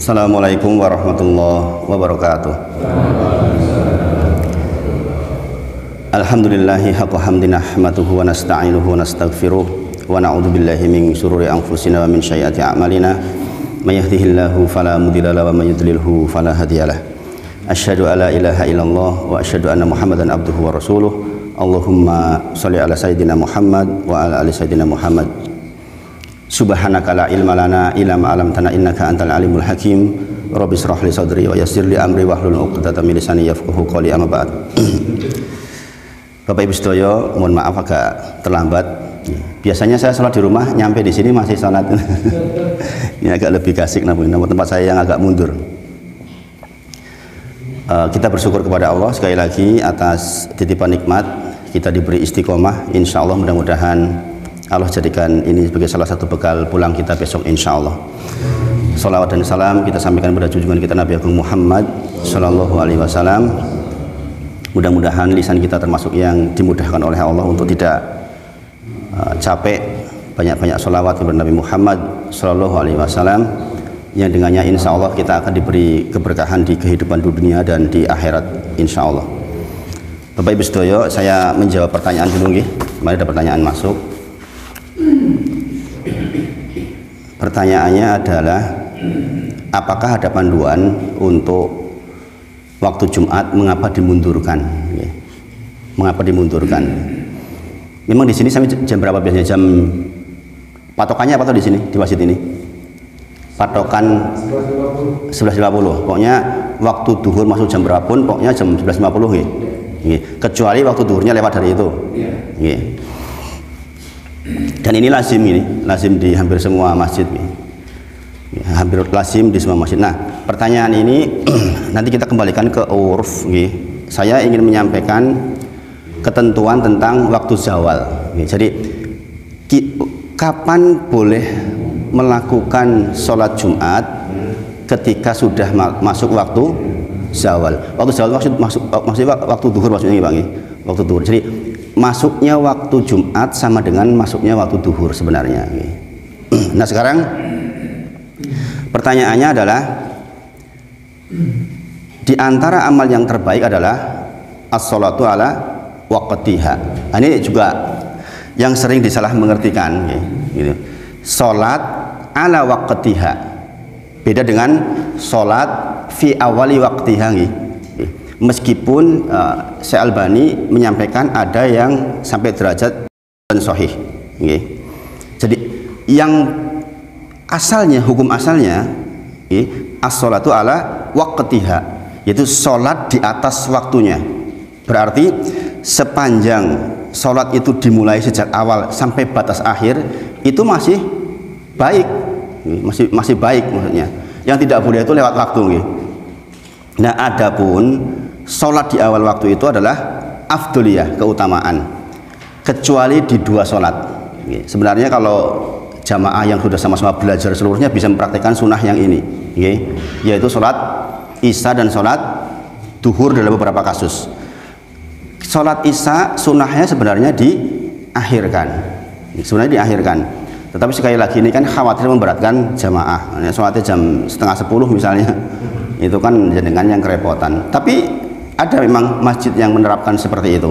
Assalamualaikum warahmatullahi wabarakatuh. Alhamdulillahi haqqa hamdi nahmaduhu wa nasta'inuhu wa nastaghfiruh wa na'udzu billahi min syururi anfusina wa min sayyiati a'malina may yahdihillahu fala mudilla lahu wa may yudlilhu fala hadiyalah. Asyhadu alla ilaha illallah wa asyhadu anna Muhammadan abduhu wa rasuluh. Allahumma shalli ala sayyidina Muhammad wa ala ali sayyidina Muhammad. Subhanaka la ilma lana illa ma 'allamtana innaka antal alimul hakim. Rabbi shrah li sadri wa yassir li amri wahlul 'uqdatam min lisani yafqahu qawli, amma ba'd. Bapak Ibu sedaya, mohon maaf agak terlambat. Biasanya saya sholat di rumah, nyampe di sini masih sholat. Ini agak lebih kasik, namun tempat saya yang agak mundur. Kita bersyukur kepada Allah sekali lagi atas titipan nikmat. Kita diberi istiqomah, insya Allah mudah-mudahan Allah jadikan ini sebagai salah satu bekal pulang kita besok, insya Allah. Salawat dan salam kita sampaikan kepada junjungan kita Nabi Agung Muhammad Sallallahu Alaihi Wasallam. Mudah-mudahan lisan kita termasuk yang dimudahkan oleh Allah untuk tidak capek banyak-banyak salawat kepada Nabi Muhammad Sallallahu Alaihi Wasallam, yang dengannya insya Allah kita akan diberi keberkahan di kehidupan dunia dan di akhirat, insya Allah. Bapak Ibu sedaya, saya menjawab pertanyaan dulu nggih. Mari ada pertanyaan masuk. Pertanyaannya adalah, apakah ada panduan untuk waktu Jumat mengapa dimundurkan? Mengapa dimundurkan? Memang di sini sampai jam berapa biasanya? Jam patokannya apa tuh di sini di masjid ini? Patokan 11.50. Pokoknya waktu duhur masuk jam berapapun, pokoknya jam 11.50 nggih. Kecuali waktu duhurnya lewat dari itu. Nggih. Dan ini lazim, lazim di hampir semua masjid, hampir lazim di semua masjid. Nah, pertanyaan ini nanti kita kembalikan ke urf. Saya ingin menyampaikan ketentuan tentang waktu zawal. Jadi kapan boleh melakukan sholat Jumat ketika sudah masuk waktu zawal? Waktu zawal maksudnya waktu duhur, maksudnya Bang. Waktu duhur. Jadi masuknya waktu Jumat sama dengan masuknya waktu duhur sebenarnya. Nah, sekarang pertanyaannya adalah, di antara amal yang terbaik adalah as-sholatu ala waqtiha. Nah, ini juga yang sering disalah mengertikan, gitu. Sholat ala waqtiha beda dengan sholat fi awali waqtiha. Meskipun Syekh Albani menyampaikan ada yang sampai derajat dan sahih. Jadi yang asalnya, hukum asalnya as-sholatu ala waqtiha, yaitu sholat di atas waktunya. Berarti sepanjang sholat itu dimulai sejak awal sampai batas akhir itu masih baik, masih baik maksudnya. Yang tidak boleh itu lewat waktu. Nah, adapun sholat di awal waktu itu adalah afdoliyah, keutamaan, kecuali di dua sholat. Sebenarnya kalau jamaah yang sudah sama-sama belajar seluruhnya bisa mempraktikkan sunnah yang ini, yaitu sholat isya dan sholat duhur dalam beberapa kasus. Sholat isya sunnahnya sebenarnya diakhirkan, tetapi sekali lagi ini kan khawatir memberatkan jamaah. Sholatnya jam 9:30 misalnya, itu kan dengan yang kerepotan. Tapi ada memang masjid yang menerapkan seperti itu.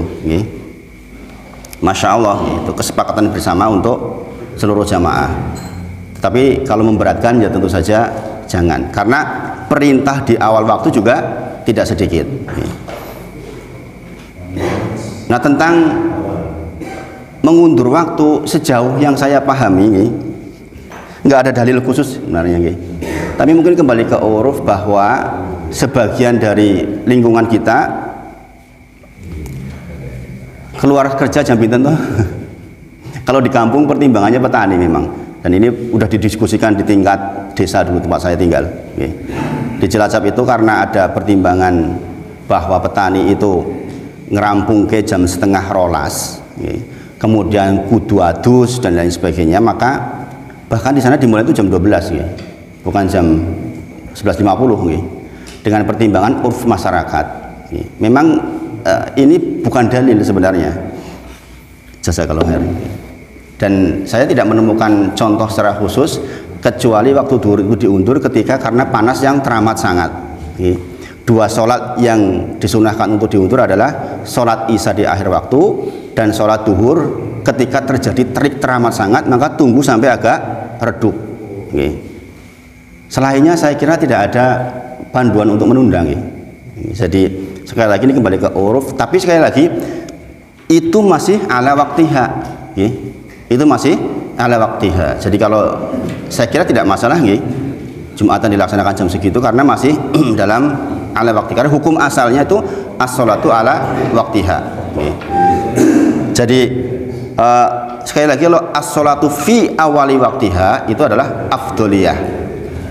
Masya Allah, itu kesepakatan bersama untuk seluruh jamaah. Tapi kalau memberatkan ya tentu saja jangan, karena perintah di awal waktu juga tidak sedikit. Nah, tentang mengundur waktu, sejauh yang saya pahami nggak ada dalil khusus sebenarnya. Tapi mungkin kembali ke uruf bahwa sebagian dari lingkungan kita keluar kerja jam pinten tuh. Kalau di kampung pertimbangannya petani memang, dan ini udah didiskusikan di tingkat desa dulu tempat saya tinggal. Di Cilacap itu karena ada pertimbangan bahwa petani itu ngerampung ke jam 11:30, kemudian kudu adus dan lain sebagainya, maka bahkan di sana dimulai itu jam 12, bukan jam 11:50, dengan pertimbangan urf masyarakat. Memang ini bukan dalil sebenarnya. Jazakallahu khairan. Dan saya tidak menemukan contoh secara khusus kecuali waktu duhur itu diundur ketika karena panas yang teramat sangat. Dua sholat yang disunahkan untuk diundur adalah sholat isya di akhir waktu dan sholat duhur ketika terjadi terik teramat sangat, maka tunggu sampai agak redup. Selainnya saya kira tidak ada panduan untuk menunda. Jadi sekali lagi ini kembali ke uruf, tapi sekali lagi itu masih ala waktiha. Itu masih ala waktiha. Jadi kalau saya kira tidak masalah Jumatan dilaksanakan jam segitu karena masih dalam ala wakti, karena hukum asalnya itu as-sholatu ala waktiha. Jadi sekali lagi kalau as-sholatu fi awali waktiha itu adalah afdoliyah,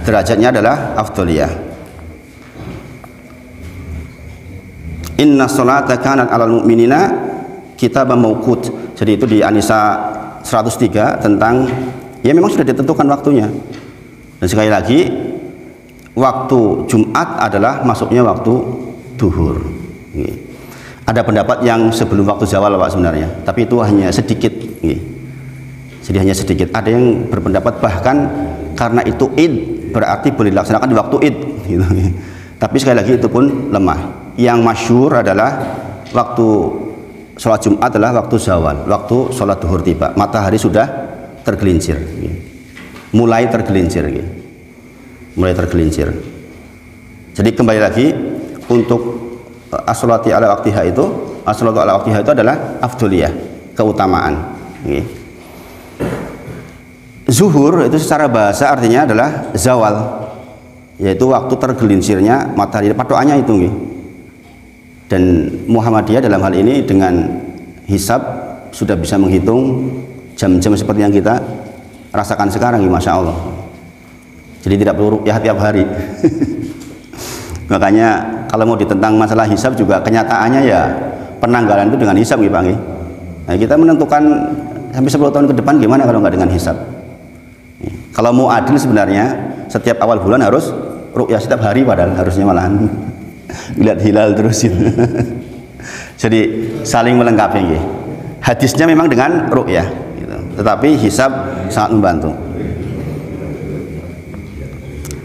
derajatnya adalah afdoliyah. Inna sholata kanat alal mu'minina kitaban mauqut. Jadi itu di An-Nisa 103 tentang ya memang sudah ditentukan waktunya. Dan sekali lagi waktu Jumat adalah masuknya waktu duhur. Ada pendapat yang sebelum waktu zawal Pak sebenarnya, tapi itu hanya sedikit. Jadi hanya sedikit. Ada yang berpendapat bahkan karena itu id berarti boleh dilaksanakan di waktu id. Tapi sekali lagi itu pun lemah. Yang masyhur adalah waktu sholat Jumat adalah waktu zawal, waktu sholat duhur tiba, matahari sudah tergelincir, mulai tergelincir. Jadi kembali lagi untuk as-sholati ala waktiha itu, as-sholatu ala waktiha itu adalah afdoliyah, keutamaan. Zuhur itu secara bahasa artinya adalah zawal, yaitu waktu tergelincirnya matahari, patokannya itu. Dan Muhammadiyah dalam hal ini dengan hisab sudah bisa menghitung jam-jam seperti yang kita rasakan sekarang, Masya Allah. Jadi tidak perlu ruqyah tiap hari. Makanya kalau mau ditentang masalah hisab juga kenyataannya ya penanggalan itu dengan hisab, Pak. Nah, kita menentukan sampai 10 tahun ke depan gimana kalau nggak dengan hisab. Kalau mau adil sebenarnya setiap awal bulan harus ruqyah setiap hari, padahal harusnya malahan lihat hilal terus. Jadi saling melengkapi. Hadisnya memang dengan ruqyah gitu. Tetapi hisab sangat membantu.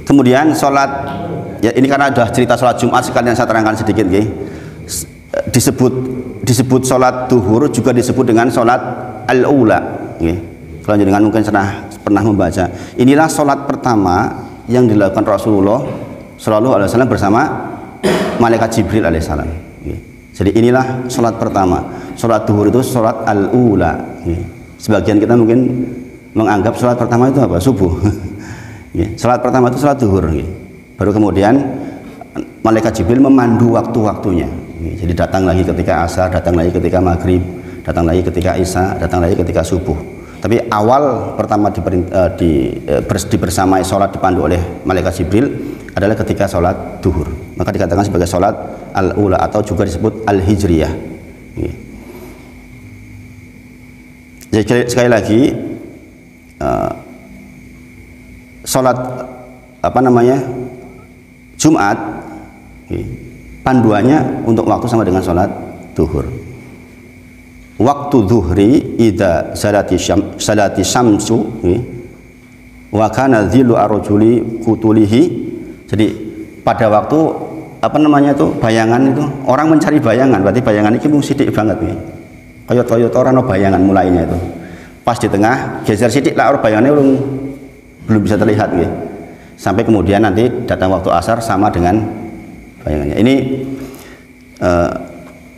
Kemudian sholat, ya ini karena sudah cerita sholat Jumat sekalian saya terangkan sedikit. Disebut sholat duhur juga disebut dengan sholat al-ula. Kalau jenengan mungkin pernah membaca, inilah sholat pertama yang dilakukan Rasulullah Shallallahu Alaihi Wasallam bersama malaikat Jibril alaihissalam. Jadi inilah sholat pertama. Sholat duhur itu sholat al-ula. Sebagian kita mungkin menganggap sholat pertama itu apa? Subuh. Sholat pertama itu sholat duhur. Baru kemudian malaikat Jibril memandu waktu-waktunya. Jadi datang lagi ketika asar, datang lagi ketika maghrib, datang lagi ketika isya, datang lagi ketika subuh. Tapi awal pertama dibersamai sholat dipandu oleh malaikat Jibril adalah ketika sholat duhur. Maka dikatakan sebagai sholat al-ula atau juga disebut al-hijriyah. Jadi sekali lagi sholat Jumat panduannya untuk waktu sama dengan sholat duhur. Waktu zuhri idza salati syamsu wa kana dhillu ar-rajuli kutulihi. Jadi pada waktu bayangan itu orang mencari bayangan, berarti bayangan ini mung sithik banget nih. Kaya orang no bayangan mulainya itu. Pas di tengah geser sithik lah orang bayangannya belum bisa terlihat nih. Sampai kemudian nanti datang waktu asar sama dengan bayangannya. Ini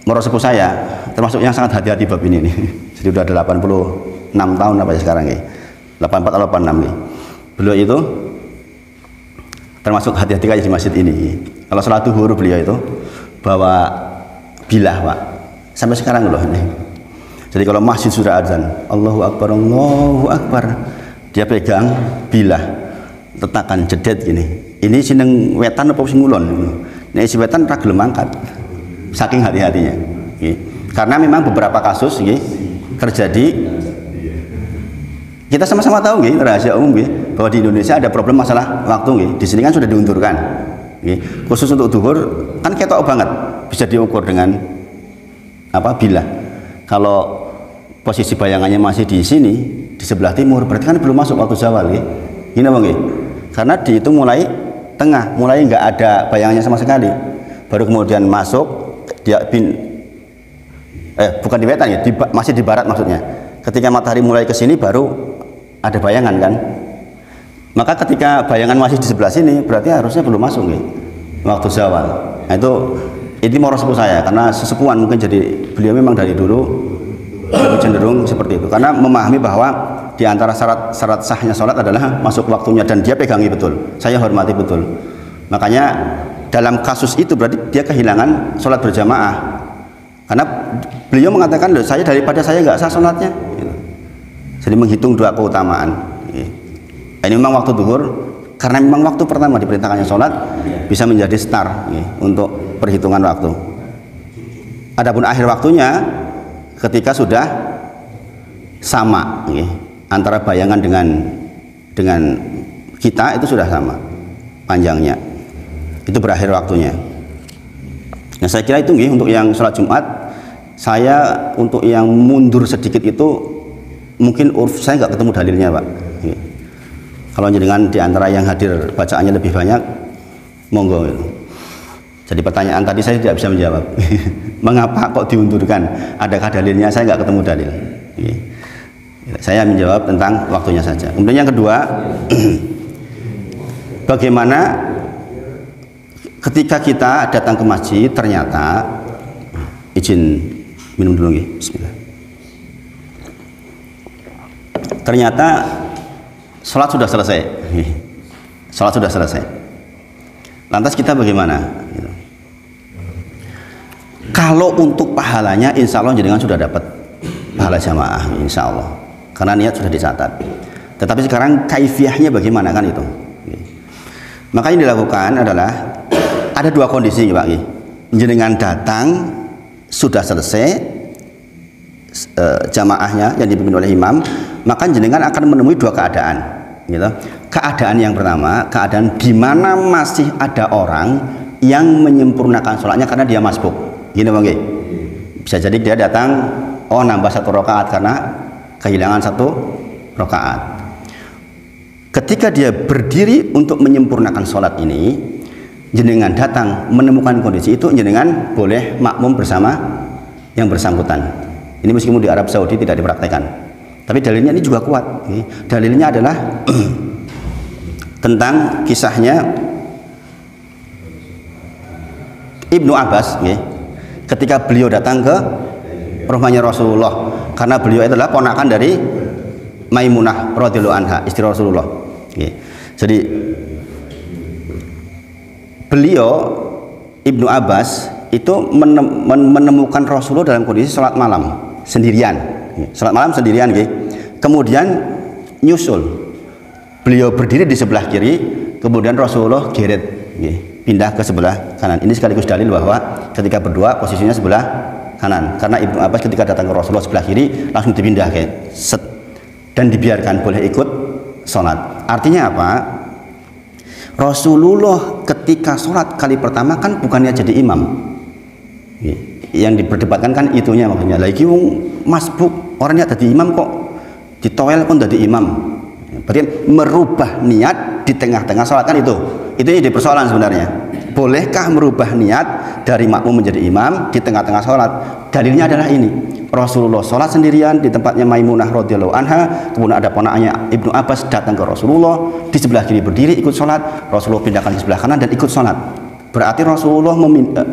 menurut sepuh saya termasuk yang sangat hati-hati bab ini nih. Jadi udah 86 tahun apa ya sekarang nih. 84 atau 86 nih. Beliau itu termasuk hati-hati kayak di masjid ini. Kalau sholat duhur beliau itu bawa bilah, Pak. Sampai sekarang loh ini. Jadi kalau masjid sudah azan, Allahu Akbar, Allahu Akbar, dia pegang bilah, tetakan jedet gini. Ini sineng wetan apa sing ngulon? Nek si wetan ra gelem angkat. Saking hati-hatinya. Karena memang beberapa kasus terjadi. Kita sama-sama tahu rahasia umum bahwa di Indonesia ada problem masalah waktu. Di sini kan sudah diundurkan. Khusus untuk duhur kan ketok banget, bisa diukur dengan bilah. Kalau posisi bayangannya masih di sini, di sebelah timur, berarti kan belum masuk waktu zawal ya. Gini Bang ya. Karena dihitung mulai tengah, mulai nggak ada bayangannya sama sekali. Baru kemudian masuk dia bukan di wetan ya, masih di barat maksudnya. Ketika matahari mulai ke sini baru ada bayangan kan. Maka ketika bayangan masih di sebelah sini, berarti harusnya belum masuk ya, waktu zawal. Nah itu mau sepuh saya, karena sesepuan mungkin, jadi beliau memang dari dulu lebih cenderung seperti itu, karena memahami bahwa di antara syarat sahnya sholat adalah masuk waktunya, dan dia pegangi betul, saya hormati betul. Makanya dalam kasus itu berarti dia kehilangan sholat berjamaah, karena beliau mengatakan, loh saya daripada saya nggak sah sholatnya gitu. Jadi menghitung dua keutamaan gitu. Ini memang waktu zuhur, karena memang waktu pertama diperintahkannya sholat bisa menjadi start gitu, untuk perhitungan waktu. Adapun akhir waktunya ketika sudah sama gitu, antara bayangan dengan kita itu sudah sama panjangnya, itu berakhir waktunya. Nah saya kira itu gitu, untuk yang sholat Jumat. Saya untuk yang mundur sedikit itu mungkin saya nggak ketemu dalilnya Pak gitu. Kalau jenengan di antara yang hadir bacaannya lebih banyak, monggo gitu. Jadi pertanyaan tadi saya tidak bisa menjawab. Mengapa kok diundurkan? Adakah dalilnya? Saya nggak ketemu dalil. Saya menjawab tentang waktunya saja. Kemudian yang kedua, bagaimana ketika kita datang ke masjid ternyata, izin minum dulu nih, bismillah. Ternyata sholat sudah selesai. Sholat sudah selesai. Lantas kita bagaimana? Kalau untuk pahalanya, insya Allah jenengan sudah dapat pahala jamaah, insya Allah, karena niat sudah dicatat. Tetapi sekarang kaifiahnya bagaimana kan itu? Maka yang dilakukan adalah ada dua kondisi Pak. Jenengan datang sudah selesai jamaahnya yang dipimpin oleh imam, maka jenengan akan menemui dua keadaan. Gitu. Keadaan yang pertama, keadaan di mana masih ada orang yang menyempurnakan sholatnya karena dia masbuk. Gini Bang, bisa jadi dia datang, nambah 1 rakaat karena kehilangan 1 rakaat. Ketika dia berdiri untuk menyempurnakan sholat ini, jenengan datang menemukan kondisi itu, jenengan boleh makmum bersama yang bersangkutan. Ini meskipun di Arab Saudi tidak dipraktekkan, tapi dalilnya ini juga kuat. Dalilnya adalah tentang kisahnya Ibnu Abbas, ketika beliau datang ke rumahnya Rasulullah, karena beliau adalah ponakan dari Maimunah radhiyallahu anha, istri Rasulullah. Jadi beliau Ibnu Abbas itu menemukan Rasulullah dalam kondisi sholat malam sendirian, sholat malam sendirian. Kemudian nyusul, beliau berdiri di sebelah kiri, kemudian Rasulullah geret, pindah ke sebelah kanan. Ini sekaligus dalil bahwa ketika berdoa posisinya sebelah kanan, karena Ibnu Abbas ketika datang ke Rasulullah sebelah kiri langsung dipindah set, dan dibiarkan boleh ikut sholat. Artinya apa? Rasulullah ketika sholat kali pertama kan bukannya jadi imam. Yang diperdebatkan kan itunya, maksudnya lagi masbuk orangnya jadi imam kok ditoel pun jadi imam. Berarti merubah niat di tengah-tengah sholat kan itu jadi persoalan sebenarnya. Bolehkah merubah niat dari makmum menjadi imam di tengah-tengah sholat? Dalilnya adalah ini, Rasulullah sholat sendirian di tempatnya Maimunah radhiyallahu anha, kemudian ada ponaknya Ibnu Abbas datang ke Rasulullah, di sebelah kiri berdiri ikut sholat, Rasulullah pindahkan di sebelah kanan dan ikut sholat. Berarti Rasulullah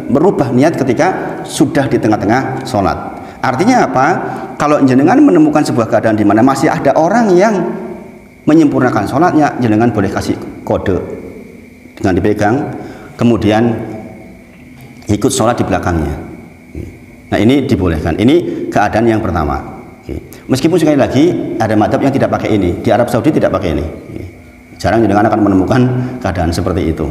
merubah niat ketika sudah di tengah-tengah sholat. Artinya apa? Kalau jenengan menemukan sebuah keadaan di mana masih ada orang yang menyempurnakan sholatnya, jenengan boleh kasih kode dengan dipegang, kemudian ikut sholat di belakangnya. Nah ini dibolehkan. Ini keadaan yang pertama. Meskipun sekali lagi ada madhab yang tidak pakai ini, di Arab Saudi tidak pakai ini. Jarang jenengan akan menemukan keadaan seperti itu.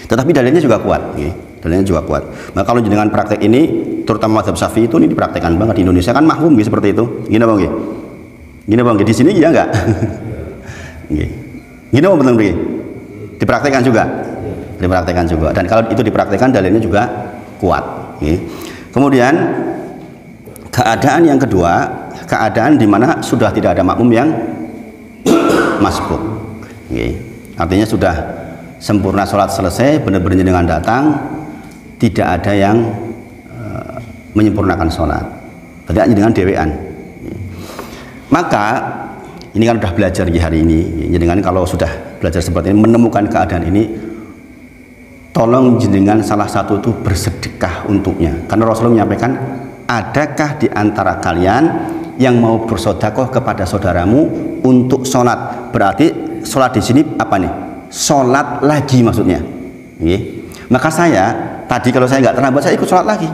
Tetapi dalilnya juga kuat. Dalilnya juga kuat. Nah kalau jenengan praktek ini, terutama madhab Syafi'i itu ini dipraktekkan banget di Indonesia kan mahfum seperti itu. Gini Bang, gini Bang, di sini ya enggak? Gini Bang, betul begini. Dipraktekkan juga. Dipraktekkan juga. Dan kalau itu dipraktekkan dalilnya juga kuat. Kemudian Keadaan yang kedua, keadaan di mana sudah tidak ada makmum yang masbuk. Artinya sudah sempurna sholat selesai, benar-benar dengan datang, tidak ada yang menyempurnakan sholat, tidak dengan dewean. Maka ini kan sudah belajar di hari ini, dengan kalau sudah belajar seperti ini, menemukan keadaan ini, tolong jenengan salah satu itu bersedekah untuknya, karena Rasulullah menyampaikan, adakah di antara kalian yang mau bersedekah kepada saudaramu untuk sholat? Berarti sholat di sini apa nih? Sholat lagi maksudnya. Maka saya tadi kalau saya nggak terlambat, saya ikut sholat lagi.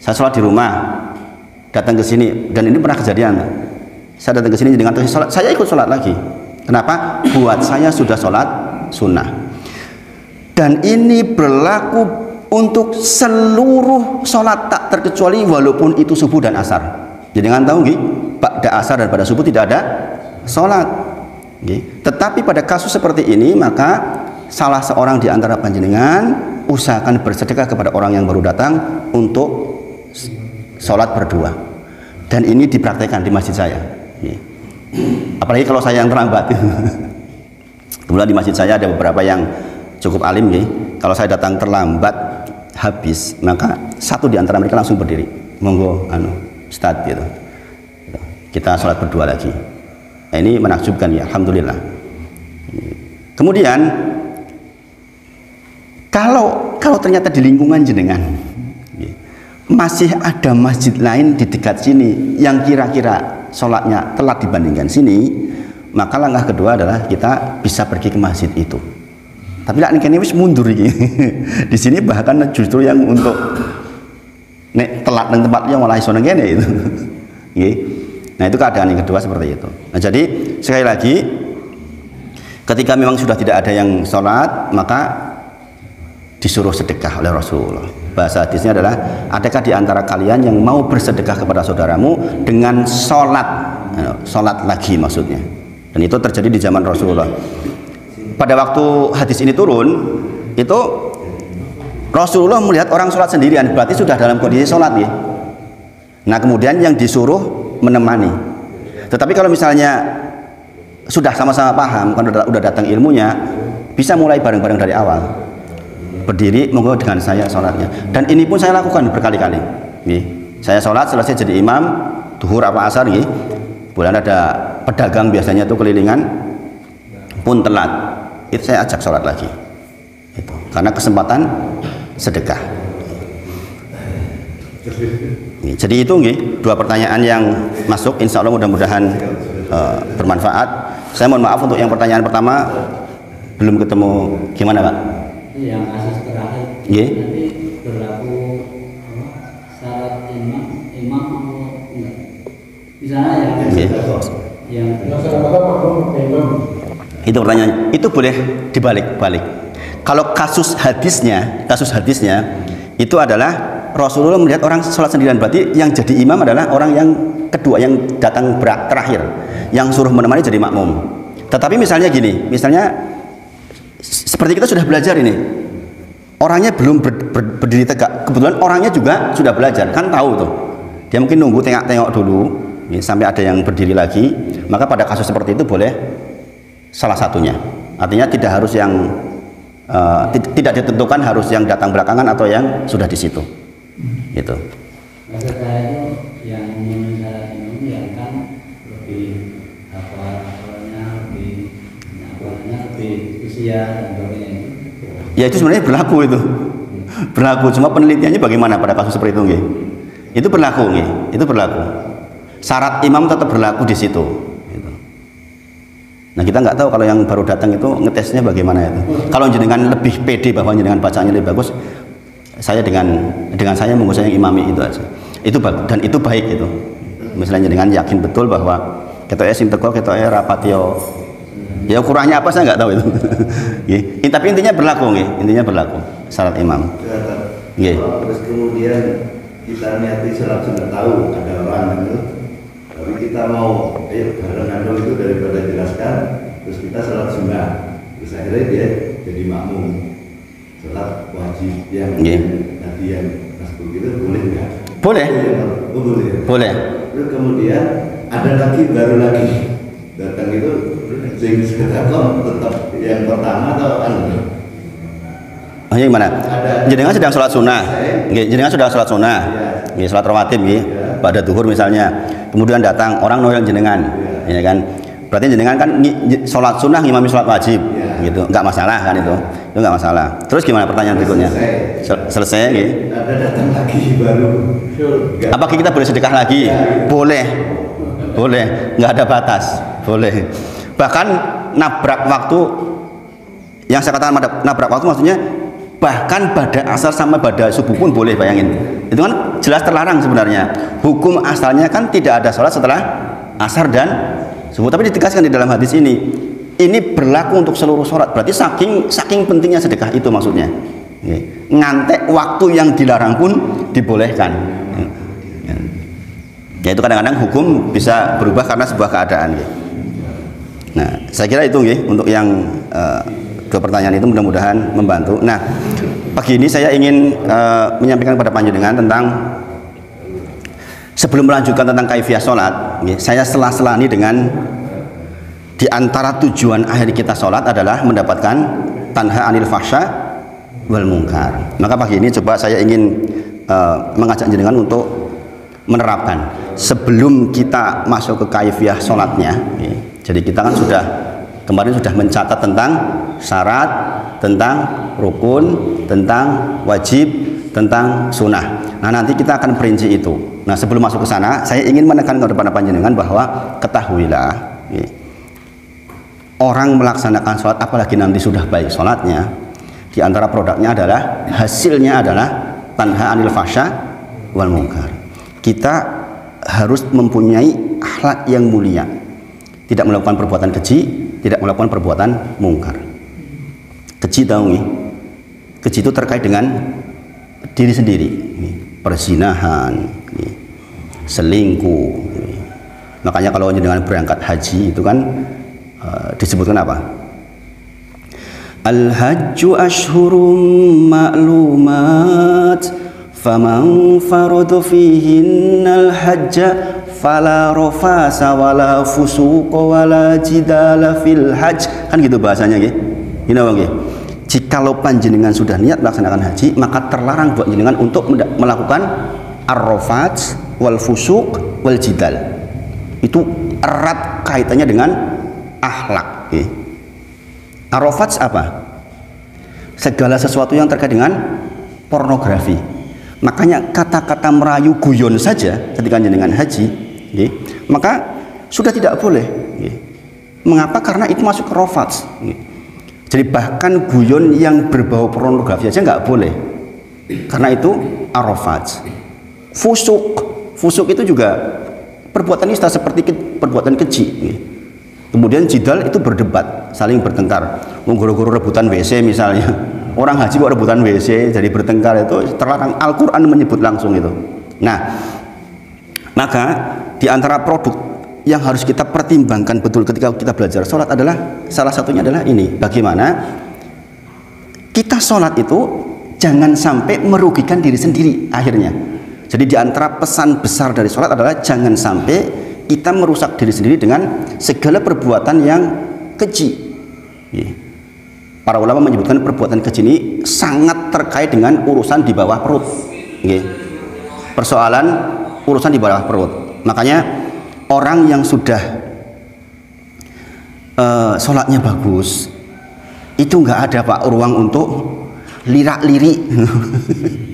Saya sholat di rumah, datang ke sini, dan ini pernah kejadian. Saya datang ke sini dengan sholat, saya ikut sholat lagi. Kenapa? Buat saya sudah sholat sunnah. Dan ini berlaku untuk seluruh sholat tak terkecuali, walaupun itu subuh dan asar. Jadi jangan tahu nggih, pada asar dan pada subuh tidak ada sholat. Tetapi pada kasus seperti ini, maka salah seorang di antara panjenengan usahakan bersedekah kepada orang yang baru datang untuk sholat berdua. Dan ini dipraktekkan di masjid saya. Apalagi kalau saya yang terlambat. Kemudian di masjid saya ada beberapa yang cukup alim, kalau saya datang terlambat habis, maka satu di antara mereka langsung berdiri, monggo Ustadz gitu. Kita sholat berdua lagi. Ini menakjubkan ya, alhamdulillah. Kemudian kalau ternyata di lingkungan jenengan masih ada masjid lain di dekat sini yang kira-kira sholatnya telat dibandingkan sini, maka langkah kedua adalah kita bisa pergi ke masjid itu. Tapi lah ini wis mundur ini. Di sini bahkan justru yang untuk nek telat nang tempatnya malah iso nang kene itu. Nah, itu keadaan yang kedua seperti itu. Nah, jadi sekali lagi, ketika memang sudah tidak ada yang sholat, maka disuruh sedekah oleh Rasulullah. Bahasa hadisnya adalah, adakah di antara kalian yang mau bersedekah kepada saudaramu dengan sholat lagi maksudnya. Dan itu terjadi di zaman Rasulullah. Pada waktu hadis ini turun, itu Rasulullah melihat orang sholat sendirian, berarti sudah dalam kondisi sholat ya. Nah, kemudian yang disuruh menemani. Tetapi kalau misalnya sudah sama-sama paham, kan udah datang ilmunya, bisa mulai bareng-bareng dari awal. Berdiri, monggo dengan saya sholatnya. Dan ini pun saya lakukan berkali-kali. Saya sholat selesai jadi imam, duhur apa asar, bulan ada pedagang biasanya tuh kelilingan, pun telat, itu saya ajak sholat lagi. Itu karena kesempatan sedekah. Jadi itu dua pertanyaan yang masuk, insya Allah mudah-mudahan bermanfaat. Saya mohon maaf untuk yang pertanyaan pertama belum ketemu, gimana Pak? Yang kasus terakhir nanti berlaku syarat imam atau enggak? Misalnya yang itu pertanyaannya, itu boleh dibalik-balik. Kalau kasus hadisnya itu adalah Rasulullah melihat orang sholat sendirian, berarti yang jadi imam adalah orang yang kedua, yang datang terakhir, yang suruh menemani jadi makmum. Tetapi misalnya gini, misalnya seperti kita sudah belajar ini, orangnya belum berdiri tegak, kebetulan orangnya juga sudah belajar, kan tahu tuh, dia mungkin nunggu tengok-tengok dulu sampai ada yang berdiri lagi, maka pada kasus seperti itu boleh salah satunya. Artinya tidak harus yang tidak ditentukan harus yang datang belakangan atau yang sudah di situ. Gitu. Maksud saya itu yang syarat imam yang kan lebih lebih usia dan sebagainya itu. Ya itu sebenarnya berlaku itu. Berlaku, cuma penelitiannya bagaimana pada kasus seperti itu nggih? Itu berlaku nggih, itu berlaku. Syarat imam tetap berlaku di situ. Gitu. Nah, kita nggak tahu kalau yang baru datang itu ngetesnya bagaimana itu. Kalau jenengan lebih pede bahwa jenengan bacaannya lebih bagus, saya dengan saya monggo saya imami itu aja. Itu dan itu baik itu. Misalnya dengan yakin betul bahwa ketoke sing teko ketoke rapat yo. Ya ukurannya apa saya nggak tahu itu. Tapi intinya berlaku nggih, intinya berlaku syarat imam. Nggih. Terus kemudian kita niati sholat sudah tahu ada orang itu, tapi kita mau bareng itu daripada jelaskan, terus kita sholat sunnah, terus akhirnya dia jadi makmum. Sholat wajib yang tadi yang masuk itu boleh nggak? Boleh. Oh, boleh. Boleh. Terus kemudian ada lagi baru lagi datang itu sing sekedar tetap yang pertama atau anu? Hanya gimana? Jenengan sedang sholat sunnah, jenengan sudah sholat sunnah, sholat rawatib, pada duhur misalnya, kemudian datang orang noyang jenengan, ya kan? Berarti jenengan kan sholat sunnah ngimami sholat wajib, gitu, nggak masalah kan itu nggak masalah. Terus gimana pertanyaan berikutnya? Selesai, gitu. Ada datang lagi baru. Apakah kita boleh sedekah lagi? Boleh, boleh, nggak ada batas, boleh. Bahkan nabrak waktu, yang saya katakan nabrak waktu maksudnya bahkan pada asar sama pada subuh pun boleh, bayangin. Itu kan jelas terlarang sebenarnya. Hukum asalnya kan tidak ada sholat setelah asar dan subuh, tapi ditegaskan di dalam hadis ini. Ini berlaku untuk seluruh sholat. Berarti saking pentingnya sedekah itu maksudnya. Ngantek waktu yang dilarang pun dibolehkan. Ya itu kadang-kadang hukum bisa berubah karena sebuah keadaan. Nah, saya kira itu untuk yang dua pertanyaan itu mudah-mudahan membantu. Nah, pagi ini saya ingin menyampaikan kepada panjenengan tentang, sebelum melanjutkan tentang kaifiyah sholat, saya sela-selani dengan di antara tujuan akhir kita sholat adalah mendapatkan tanha anil fahsya wal munkar. Maka pagi ini coba saya ingin mengajak jenengan untuk menerapkan sebelum kita masuk ke kaifiyah sholatnya. Jadi kita kan kemarin sudah mencatat tentang syarat, tentang rukun, tentang wajib, tentang sunnah. Nah, nanti kita akan perinci itu. Nah, sebelum masuk ke sana, saya ingin menekankan kepada panjenengan bahwa ketahuilah, orang melaksanakan sholat, apalagi nanti sudah baik sholatnya, di antara produknya adalah, hasilnya adalah tanha anil fahsya wal munkar. Kita harus mempunyai akhlak yang mulia, tidak melakukan perbuatan keji, tidak melakukan perbuatan mungkar. Keji tahu nih, keji itu terkait dengan diri sendiri, perzinahan, selingkuh. Makanya kalau jenengan berangkat haji itu kan disebutkan apa? Al-hajju ashhurum ma'lumat faman farada fihinnal hajja fala rafasa wala fusuqa wala jidala fil hajj, kan gitu bahasanya nggih. Ini nggih. Jikalau panjenengan sudah niat melaksanakan haji, maka terlarang buat jenengan untuk melakukan ar-rafats wal fusuq wal jidal. Itu erat kaitannya dengan akhlak. Ar-rafats apa? Segala sesuatu yang terkait dengan pornografi. Makanya kata-kata merayu guyon saja ketika jenengan haji, maka sudah tidak boleh. Mengapa? Karena itu masuk ke rafats. Jadi bahkan guyon yang berbau pornografi aja nggak boleh, karena itu ar-rafats. Fusuk itu juga perbuatan nista seperti perbuatan keji. Kemudian jidal itu berdebat, saling bertengkar, mengguru-guru rebutan WC misalnya. Orang haji kok rebutan WC, jadi bertengkar, itu terlarang. Al-Quran menyebut langsung itu. Nah, maka di antara produk yang harus kita pertimbangkan betul ketika kita belajar sholat adalah, salah satunya adalah ini, bagaimana kita sholat itu jangan sampai merugikan diri sendiri akhirnya. Jadi di antara pesan besar dari sholat adalah jangan sampai kita merusak diri sendiri dengan segala perbuatan yang keji. Para ulama menyebutkan perbuatan keji ini sangat terkait dengan urusan di bawah perut. Persoalan urusan di bawah perut. Makanya orang yang sudah sholatnya bagus, itu nggak ada Pak ruang untuk lirak-lirik.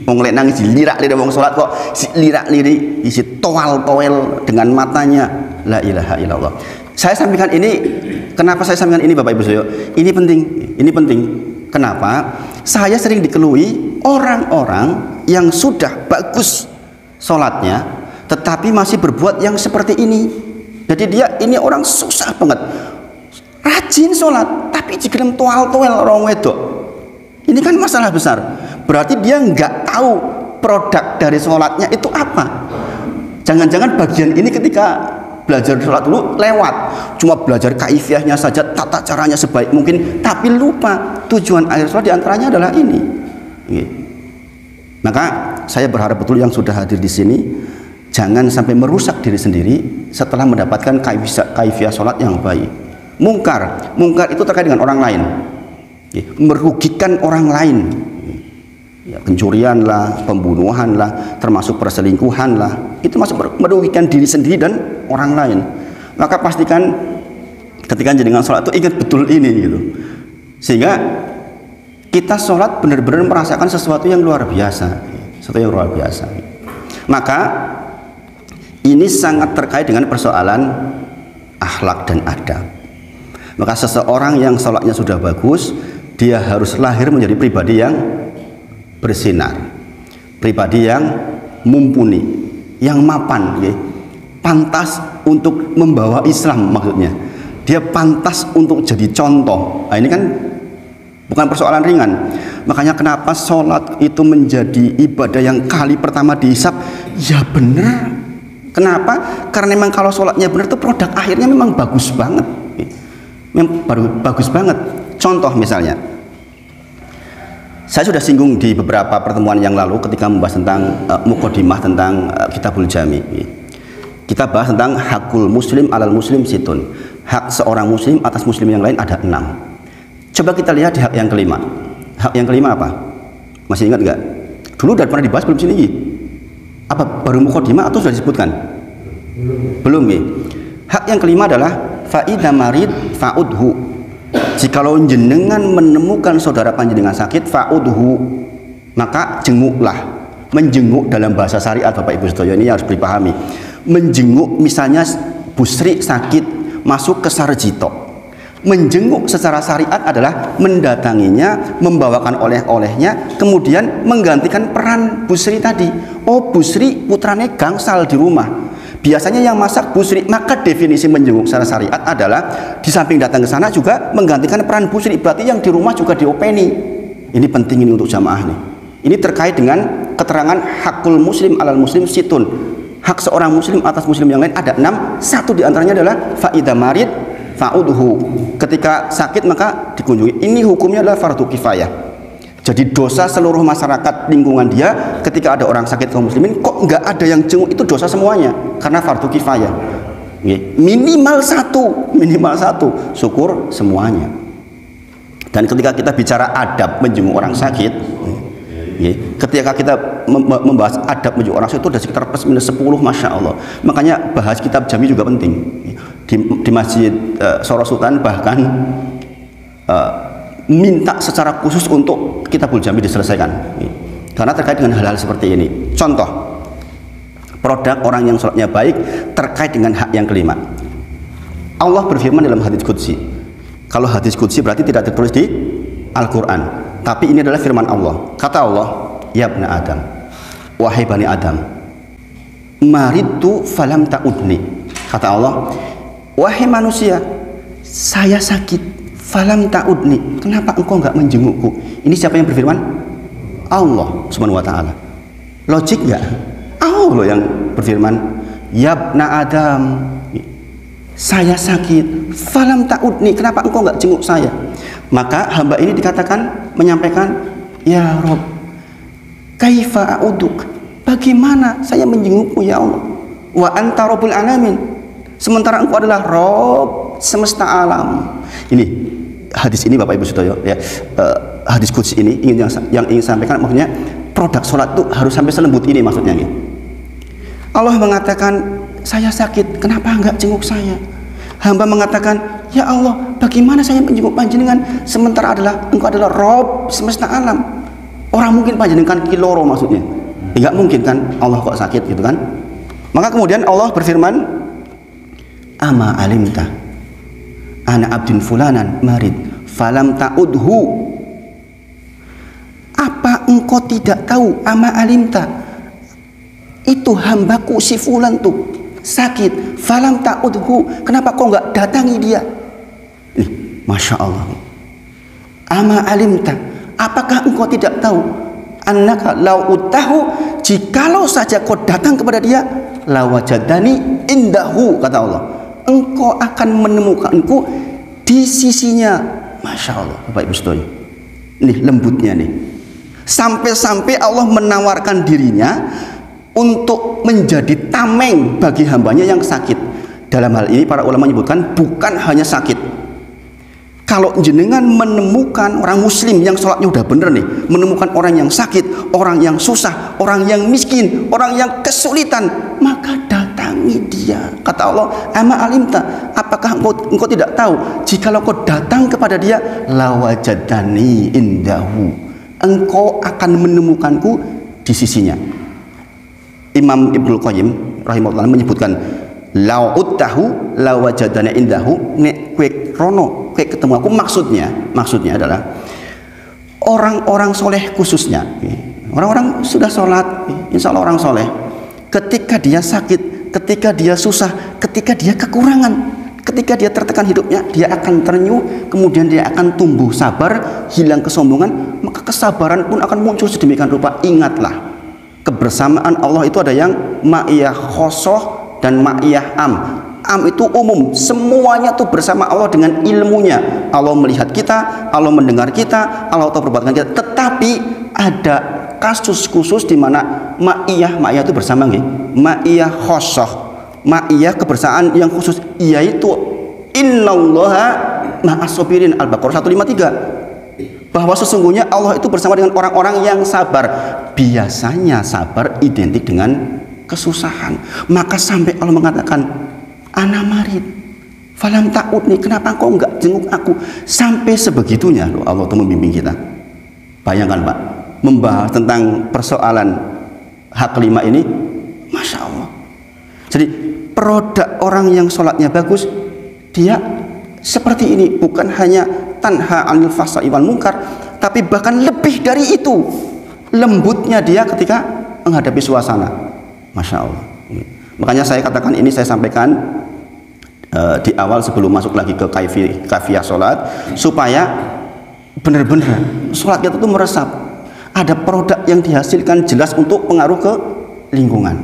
Wong lek nangis lirak-lirik wong sholat kok lirak-lirik, isi toel-toel dengan matanya. La ilaha illallah. Saya sampaikan ini, kenapa saya sampaikan ini Bapak Ibu Saudara? Ini penting, ini penting. Kenapa? Saya sering dikeluhi orang-orang yang sudah bagus sholatnya, tetapi masih berbuat yang seperti ini. Jadi dia ini orang susah banget, rajin sholat, tapi jika toal-toel orang wedok. Ini kan masalah besar. Berarti dia nggak tahu produk dari sholatnya itu apa. Jangan-jangan bagian ini ketika belajar sholat dulu lewat, cuma belajar kaifiyahnya saja, tata caranya sebaik mungkin, tapi lupa tujuan akhir sholat diantaranya adalah ini. Maka saya berharap betul yang sudah hadir di sini, Jangan sampai merusak diri sendiri setelah mendapatkan kaifiyah sholat yang baik. Mungkar itu terkait dengan orang lain, merugikan orang lain, ya, pencurian lah, pembunuhan lah, termasuk perselingkuhan lah, itu masuk merugikan diri sendiri dan orang lain. Maka pastikan ketika jenengan sholat itu ingat betul ini gitu, sehingga kita sholat benar-benar merasakan sesuatu yang luar biasa, Maka ini sangat terkait dengan persoalan akhlak dan adab. Maka seseorang yang sholatnya sudah bagus, dia harus lahir menjadi pribadi yang bersinar, pribadi yang mumpuni, yang mapan, ya. Pantas untuk membawa Islam, maksudnya dia pantas untuk jadi contoh. Nah, ini kan bukan persoalan ringan. Makanya kenapa sholat itu menjadi ibadah yang kali pertama dihisab? Ya benar. Kenapa? Karena memang kalau sholatnya benar itu produk akhirnya memang bagus banget, bagus banget. Contoh misalnya, saya sudah singgung di beberapa pertemuan yang lalu ketika membahas tentang muqaddimah tentang Kitabul Jami. Kita bahas tentang hakul muslim alal muslim situn. Hak seorang muslim atas muslim yang lain ada 6. Coba kita lihat di hak yang kelima. Hak yang kelima apa? Masih ingat nggak? Dulu udah pernah dibahas belum sini? Apa baru muqaddimah atau sudah disebutkan? Belum ya. Hak yang kelima adalah fa'idha marid fa'udhu. Jikalau jenengan menemukan saudara panjenengan sakit, fa'udhu, maka jenguklah. Menjenguk dalam bahasa syariat, Bapak Ibu sedaya, ini harus dipahami. Menjenguk misalnya Busri sakit, masuk ke Sarjito. Menjenguk secara syariat adalah mendatanginya, membawakan oleh-olehnya, kemudian menggantikan peran Busri tadi. Oh, Busri putrane gangsal di rumah, biasanya yang masak Busri, maka definisi menjenguk secara syariat adalah di samping datang ke sana juga menggantikan peran Busri, berarti yang di rumah juga diopeni. Ini penting ini untuk jamaah nih. Ini terkait dengan keterangan hakul muslim alal muslim situn. Hak seorang muslim atas muslim yang lain ada 6. Satu diantaranya adalah fa'idha marid fa'udhu. Ketika sakit maka dikunjungi. Ini hukumnya adalah fardu kifayah. Jadi dosa seluruh masyarakat lingkungan dia ketika ada orang sakit kaum muslimin kok nggak ada yang jenguk, itu dosa semuanya karena fardu kifayah. Minimal satu, syukur semuanya. Dan ketika kita bicara adab menjenguk orang sakit, ketika kita membahas adab menjenguk orang sakit itu ada sekitar plus minus 10, masya Allah. Makanya bahas kitab jami juga penting. Di Masjid Soro Sultan bahkan minta secara khusus untuk Kitabul Jami diselesaikan, karena terkait dengan hal-hal seperti ini. Contoh produk orang yang sholatnya baik terkait dengan hak yang kelima. Allah berfirman dalam hadits qudsi. Kalau hadits qudsi berarti tidak tertulis di Al-Quran, tapi ini adalah firman Allah. Kata Allah, ya bani Adam, wahai bani Adam, maridtu falam ta'udni. Kata Allah, wahai manusia, saya sakit, falam ta'udni, kenapa engkau enggak menjengukku? Ini siapa yang berfirman? Allah subhanahu wa ta'ala. Logik enggak? Allah yang berfirman, yabna Adam, saya sakit, falam ta'udni, kenapa engkau enggak jenguk saya? Maka hamba ini dikatakan menyampaikan, ya Rob, kaifa a'uduk, bagaimana saya menjengukmu ya Allah? Wa anta rabbul alamin, sementara engkau adalah Rob semesta alam. Ini hadis ini Bapak Ibu Saudara ya, hadis qudsi ini yang ingin sampaikan, maksudnya produk sholat itu harus sampai selembut ini maksudnya ya. Allah mengatakan saya sakit, kenapa enggak jenguk saya? Hamba mengatakan, ya Allah, bagaimana saya menjenguk panjenengan sementara engkau adalah Rob semesta alam. Orang mungkin panjenengan kiloro maksudnya, enggak mungkin kan Allah kok sakit gitu kan. Maka kemudian Allah berfirman, ama alimta ana abdin fulanan marid falam ta'udhu, apa engkau tidak tahu, ama alimta, itu hambaku si fulan tuh sakit, falam ta'udhu, kenapa kau enggak datangi dia? Masya Allah. Ama alimta, apakah engkau tidak tahu, annaka lau utahu, jikalau saja kau datang kepada dia, lawajadani indahu, kata Allah, engkau akan menemukanku di sisinya. Masya Allah, Bapak Ibu Saudara, ini lembutnya nih, sampai-sampai Allah menawarkan dirinya untuk menjadi tameng bagi hambanya yang sakit. Dalam hal ini para ulama menyebutkan bukan hanya sakit. Kalau jenengan menemukan orang muslim yang sholatnya udah bener nih, menemukan orang yang sakit, orang yang susah, orang yang miskin, orang yang kesulitan, maka datangi dia. Kata Allah, ama alimta, apakah engkau tidak tahu jikalau engkau datang kepada dia, lawajadani indahu, engkau akan menemukanku di sisinya. Imam Ibnul Qayyim rahimahullah menyebutkan, lau tahu lawajadana indahu, nek kue rono kue ketemu aku, maksudnya adalah orang-orang soleh khususnya, orang-orang sudah sholat, insya Allah orang soleh, ketika dia sakit, ketika dia susah, ketika dia kekurangan, ketika dia tertekan hidupnya, dia akan ternyuh, kemudian dia akan tumbuh sabar, hilang kesombongan, maka kesabaran pun akan muncul sedemikian rupa. Ingatlah, kebersamaan Allah itu ada yang ma'iyah khosoh dan ma'iyah am. Am itu umum, semuanya tuh bersama Allah dengan ilmunya. Allah melihat kita, Allah mendengar kita, Allah tahu perbuatan kita. Tetapi ada kasus khusus di mana ma'iyah itu bersama nggih. Ma'iyah khosoh, ma'iyah kebersamaan yang khusus, yaitu innallaha ma'as-sabirin, Al-Baqarah 153. Bahwa sesungguhnya Allah itu bersama dengan orang-orang yang sabar. Biasanya sabar identik dengan kesusahan. Maka sampai Allah mengatakan, ana marid falam ta'udni, kenapa kau enggak jenguk aku? Sampai sebegitunya loh Allah itu membimbing kita. Bayangkan Pak, membahas tentang persoalan hak kelima ini, Masya Allah. Jadi produk orang yang sholatnya bagus, dia seperti ini, bukan hanya tanha anil fahsya'i wal munkar, tapi bahkan lebih dari itu, lembutnya dia ketika menghadapi suasana. Masya Allah. Makanya saya katakan ini, saya sampaikan di awal sebelum masuk lagi ke kaifiah sholat, supaya benar-benar sholat kita itu meresap, ada produk yang dihasilkan jelas untuk pengaruh ke lingkungan.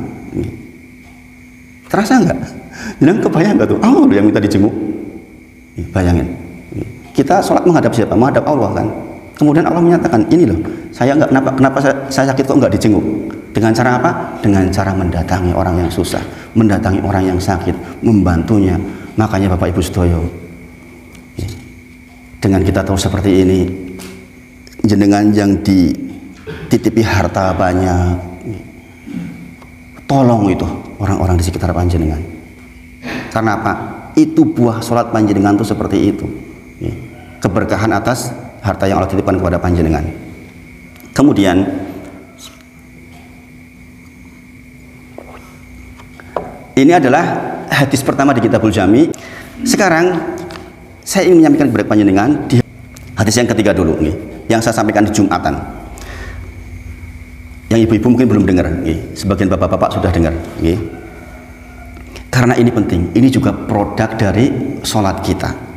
Terasa nggak? Jangan kebayang nggak tuh? Allah yang minta dijenguk. Bayangin, kita sholat menghadap siapa? Menghadap Allah kan. Kemudian Allah menyatakan, ini loh, saya nggak, kenapa saya sakit kok nggak dijenguk? Dengan cara apa? Dengan cara mendatangi orang yang susah, mendatangi orang yang sakit, membantunya. Makanya Bapak Ibu sedoyo, dengan kita tahu seperti ini, jenengan yang dititipi harta banyak, tolong itu orang-orang di sekitar panjenengan. Karena apa? Itu buah sholat panjenengan itu seperti itu, keberkahan atas harta yang Allah titipkan kepada panjenengan. Kemudian ini adalah hadis pertama di Kitabul Jami. Sekarang saya ingin menyampaikan kepada panjenengan di hadis yang ketiga dulu, yang saya sampaikan di Jumatan. Yang ibu-ibu mungkin belum dengar, sebagian bapak-bapak sudah dengar. Karena ini penting, ini juga produk dari sholat kita.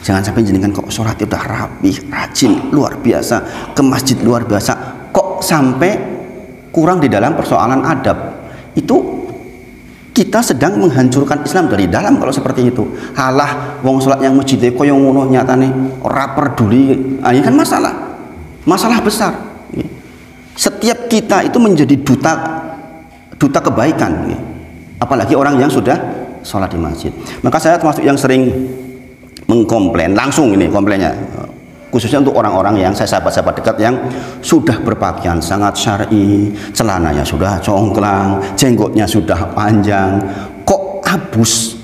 Jangan sampai jenengan kok sholatnya udah rapi, rajin, luar biasa, ke masjid luar biasa, kok sampai kurang di dalam persoalan adab. Itu kita sedang menghancurkan Islam dari dalam kalau seperti itu. Halah wong salat yang masjid koyo ngono nyatane ora peduli. Ini kan masalah besar. Setiap kita itu menjadi duta kebaikan, apalagi orang yang sudah sholat di masjid. Maka saya termasuk yang sering mengkomplain, langsung ini komplainnya, khususnya untuk orang-orang yang saya sahabat-sahabat dekat yang sudah berpakaian sangat syar'i, celananya sudah congklang, jenggotnya sudah panjang, kok abus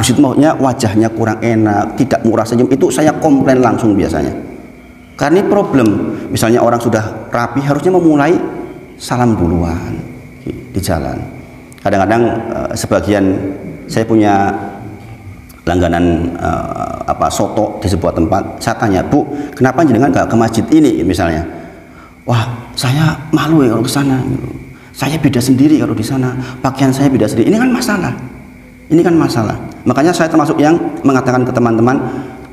itu maksudnya wajahnya kurang enak, tidak murah senyum. Itu saya komplain langsung biasanya. Karena ini problem. Misalnya orang sudah rapi, harusnya memulai salam duluan di jalan. Kadang-kadang sebagian, saya punya langganan soto di sebuah tempat. Saya tanya, Bu, kenapa jenengan nggak ke masjid ini misalnya? Wah, saya malu ya kalau ke sana. Saya beda sendiri kalau di sana. Pakaian saya beda sendiri. Ini kan masalah. Makanya saya termasuk yang mengatakan ke teman-teman,